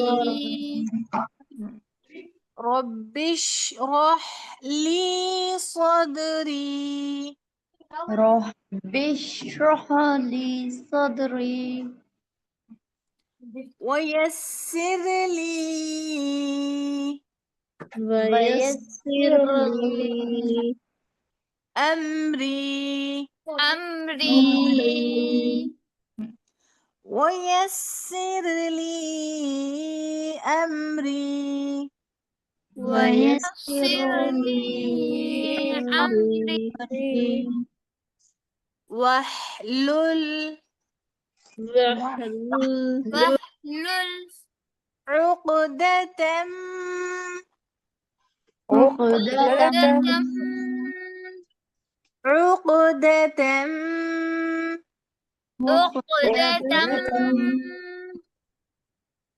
[SPEAKER 1] رب اشرح لي صدري
[SPEAKER 2] رب اشرح لي صدري
[SPEAKER 1] ويسر لي
[SPEAKER 2] ويسر لي
[SPEAKER 1] أمري
[SPEAKER 3] امری
[SPEAKER 1] ويسر لي أمري
[SPEAKER 3] ويسر لي امری
[SPEAKER 1] واحلل
[SPEAKER 3] واحلل
[SPEAKER 1] عقدة
[SPEAKER 3] عقدة
[SPEAKER 1] عقدة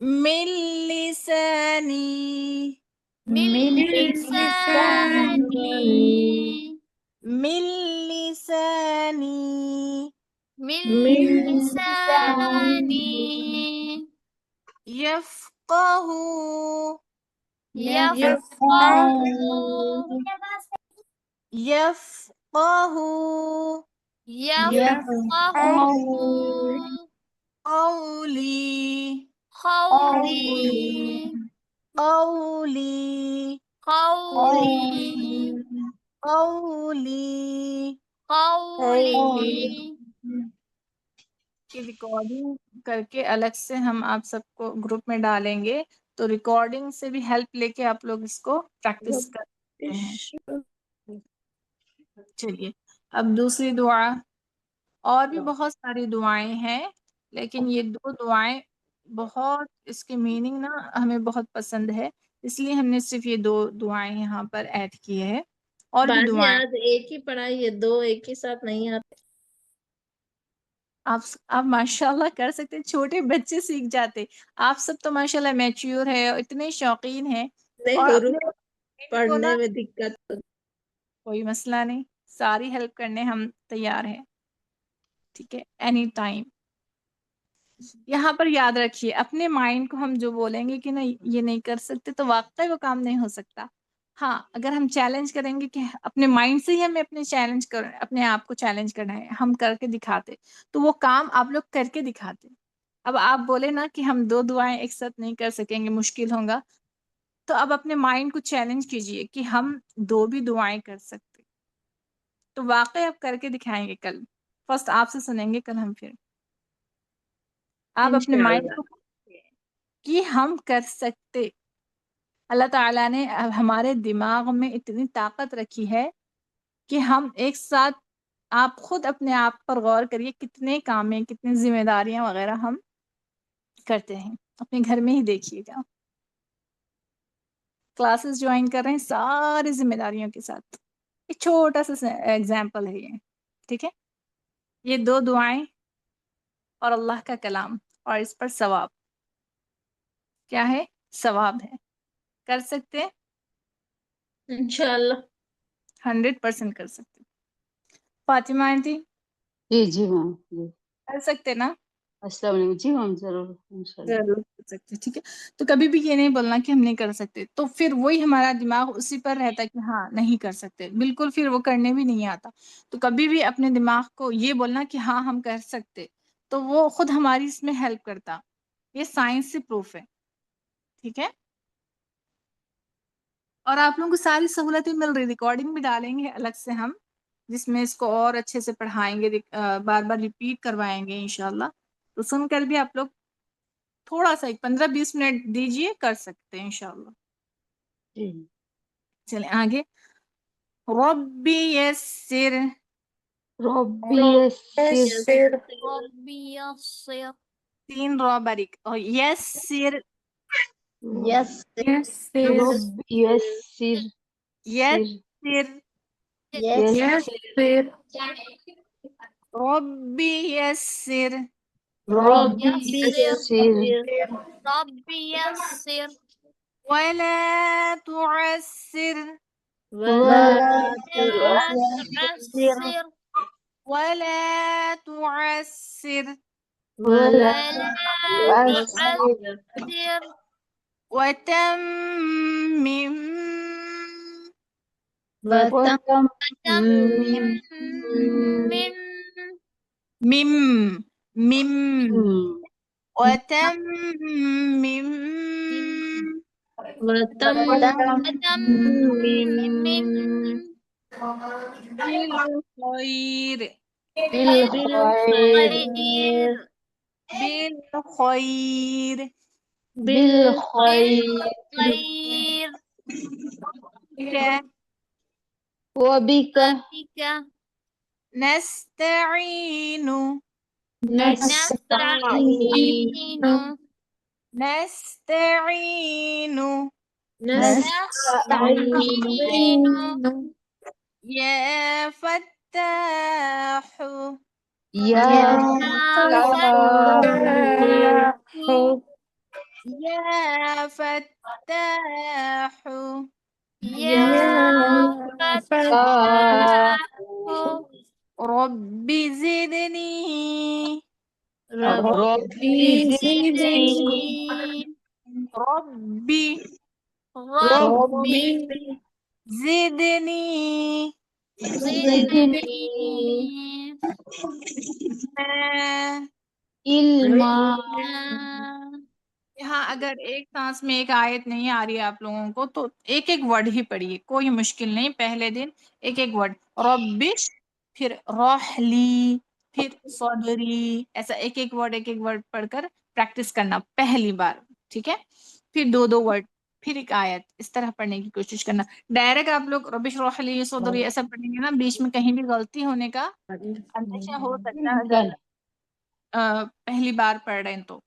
[SPEAKER 1] من لساني
[SPEAKER 3] من لساني
[SPEAKER 1] من لساني
[SPEAKER 3] من لساني
[SPEAKER 1] يفقه
[SPEAKER 3] يفقه
[SPEAKER 1] يفقه
[SPEAKER 3] يفقه
[SPEAKER 1] قولي
[SPEAKER 3] قولي
[SPEAKER 1] قولي
[SPEAKER 3] قولي
[SPEAKER 1] قولي
[SPEAKER 3] قولي
[SPEAKER 1] کی ریکارڈنگ کر کے الگ سے ہم آپ سب کو گروپ میں ڈالیں گے تو ریکارڈنگ سے بھی ہیلپ لے کے آپ لوگ اس کو پریکٹس کر سکتے ہیں. چلیے اب دوسری دعا. اور بھی بہت ساری دعائیں ہیں لیکن یہ دو دعائیں بہت اس کے میننگ نا ہمیں بہت پسند ہے اس لیے ہم نے صرف یہ دو دعائیں یہاں پر ایڈ کی ہے. اور بھی دعائیں
[SPEAKER 2] آج ایک ہی پڑھائی ہے دو ایک ہی ساتھ نہیں آتے
[SPEAKER 1] آپ ماشاء اللہ کر سکتے. چھوٹے بچے سیکھ جاتے. آپ سب تو ماشاء اللہ میچیور ہے اور اتنے شوقین ہیں اور اپنے کو نا
[SPEAKER 2] پڑھنے میں دقت
[SPEAKER 1] کوئی مسئلہ نہیں ساری ہیلپ کرنے ہم تیار ہیں. ٹھیک ہے اینی ٹائم. یہاں پر یاد رکھیے اپنے مائنڈ کو ہم جو بولیں گے کہ نہیں یہ نہیں کر سکتے تو واقعی وہ کام نہیں ہو سکتا. ہاں اگر ہم چیلنج کریں گے کہ اپنے مائنڈ سے ہی ہمیں اپنے آپ کو چیلنج کرنا ہے ہم کر کے دکھاتے تو وہ کام آپ لوگ کر کے دکھاتے. اب آپ بولے نا کہ ہم دو دعائیں ایک ساتھ نہیں کر سکیں گے مشکل ہوگا تو اب اپنے مائنڈ کو چیلنج کیجئے کہ ہم دو بھی دعائیں کر سکتے تو واقعی آپ کر کے دکھائیں گے. کل فرسٹ آپ سے سنیں گے کل ہم پھر آپ اپنے مائنڈ کو کہ ہم کر سکتے. اللہ تعالیٰ نے ہمارے دماغ میں اتنی طاقت رکھی ہے کہ ہم ایک ساتھ آپ خود اپنے آپ پر غور کریے کتنے کام ہیں کتنی ذمہ داریاں وغیرہ ہم کرتے ہیں. اپنے گھر میں ہی دیکھیے گا کلاسز جوائن کر رہے ہیں ساری ذمہ داریوں کے ساتھ. ایک چھوٹا سا ایگزامپل ہے یہ. ٹھیک ہے یہ دو دعائیں اور اللہ کا کلام اور اس پر ثواب کیا ہے ثواب ہے. کر سکتے
[SPEAKER 2] انشاءاللہ
[SPEAKER 1] 100% کر سکتے. فاطمہ آنٹی
[SPEAKER 5] جی میم جی
[SPEAKER 1] کر سکتے نا
[SPEAKER 5] السلام علیکم جی میم ضرور انشاءاللہ
[SPEAKER 1] ضرور کر سکتے. ٹھیک ہے تو کبھی بھی یہ نہیں بولنا کہ ہم نہیں کر سکتے تو پھر وہی ہمارا دماغ اسی پر رہتا ہے کہ ہاں نہیں کر سکتے بالکل پھر وہ کرنے بھی نہیں آتا. تو کبھی بھی اپنے دماغ کو یہ بولنا کہ ہاں ہم کر سکتے تو وہ خود ہماری اس میں ہیلپ کرتا. یہ سائنس سے پروف ہے. ٹھیک ہے اور آپ لوگوں کو ساری سہولتیں مل رہی. ریکارڈنگ بھی ڈالیں گے الگ سے ہم جس میں اس کو اور اچھے سے پڑھائیں گے بار بار ریپیٹ کروائیں گے انشاءاللہ. تو سن کر بھی آپ لوگ تھوڑا سا 15-20 منٹ دیجئے کر سکتے ہیں انشاءاللہ.
[SPEAKER 5] جی
[SPEAKER 1] چلیں آگے. ربی یسر
[SPEAKER 5] ربی یسر
[SPEAKER 3] ربي يسر
[SPEAKER 1] سین را باریک اور یسر
[SPEAKER 2] Yes.
[SPEAKER 4] Yes, sir.
[SPEAKER 5] رب يسر
[SPEAKER 1] یسر
[SPEAKER 2] Yes.
[SPEAKER 4] Yes, sir.
[SPEAKER 1] ربی یسر
[SPEAKER 5] رب
[SPEAKER 3] يسر
[SPEAKER 5] يسر
[SPEAKER 3] ربي يسر
[SPEAKER 1] ولا تعسر
[SPEAKER 2] ولا
[SPEAKER 3] تعسر
[SPEAKER 1] ولا تعسر
[SPEAKER 2] ولا
[SPEAKER 3] ولا تعسر
[SPEAKER 1] وتمم
[SPEAKER 2] وتم
[SPEAKER 3] تمم
[SPEAKER 1] مم مم وتمم بالخير
[SPEAKER 2] بالخير
[SPEAKER 1] بالخير
[SPEAKER 2] بالخير
[SPEAKER 3] خير
[SPEAKER 2] وبك
[SPEAKER 3] بك
[SPEAKER 1] نستعين
[SPEAKER 3] نستعين
[SPEAKER 1] نستعين
[SPEAKER 2] نستعين
[SPEAKER 1] يا فتاح
[SPEAKER 2] يا
[SPEAKER 1] يا فتاح
[SPEAKER 3] يا فتاح
[SPEAKER 1] رب زدني
[SPEAKER 2] ربي زدني
[SPEAKER 1] ربي
[SPEAKER 3] ربي
[SPEAKER 1] زدني
[SPEAKER 3] زدني
[SPEAKER 2] علما
[SPEAKER 1] یہاں اگر ایک سانس میں ایک آیت نہیں آ رہی ہے آپ لوگوں کو تو ایک ایک ورڈ ہی پڑھیے، کوئی مشکل نہیں، پہلے دن ایک ایک ورڈ، ربش پھر روحلی پھر صدری، ایسا ایک ایک ورڈ پڑھ کر پریکٹس کرنا پہلی بار، ٹھیک ہے؟ پھر دو دو ورڈ، پھر ایک آیت، اس طرح پڑھنے کی کوشش کرنا۔ ڈائریکٹ آپ لوگ ربش روحلی صدری ایسا پڑھیں گے نا، بیچ میں کہیں بھی غلطی ہونے کا اندیشہ ہو سکتا ہے اگر پہلی بار پڑھ رہے ہیں تو۔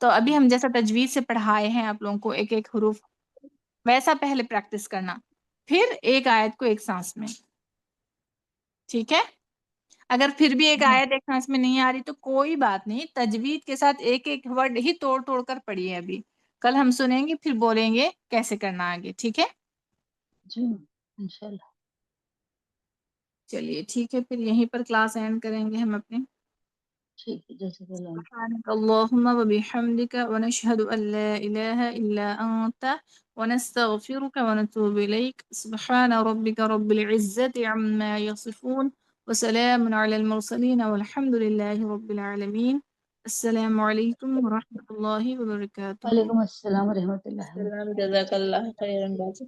[SPEAKER 1] تو ابھی ہم جیسا تجوید سے پڑھائے ہیں آپ لوگوں کو ایک ایک حروف، ویسا پہلے پریکٹس کرنا، پھر ایک آیت کو ایک سانس میں، ٹھیک ہے؟ اگر پھر بھی ایک آیت ایک سانس میں نہیں آ رہی تو کوئی بات نہیں، تجوید کے ساتھ ایک ایک ورڈ ہی توڑ توڑ کر پڑھیے۔ ابھی کل ہم سنیں گے پھر بولیں گے کیسے کرنا آگے، ٹھیک ہے؟
[SPEAKER 5] جی انشاءاللہ
[SPEAKER 1] چلیے ٹھیک ہے، پھر یہیں پر کلاس اینڈ کریں گے ہم اپنے۔
[SPEAKER 5] ٹھیک ہے، جیسے کہ
[SPEAKER 1] سبحانك اللهم وبحمدك ونشهد أن لا إله إلا أنت ونستغفرك ونتوب إليك سبحان ربك رب العزة عما يصفون وسلام على المرسلين والحمد لله رب العالمين السلام عليكم ورحمة الله وبركاته
[SPEAKER 5] وعلیکم السلام ورحمۃ اللہ وبرکاتہ۔
[SPEAKER 2] جزاک اللہ خیرا باجی۔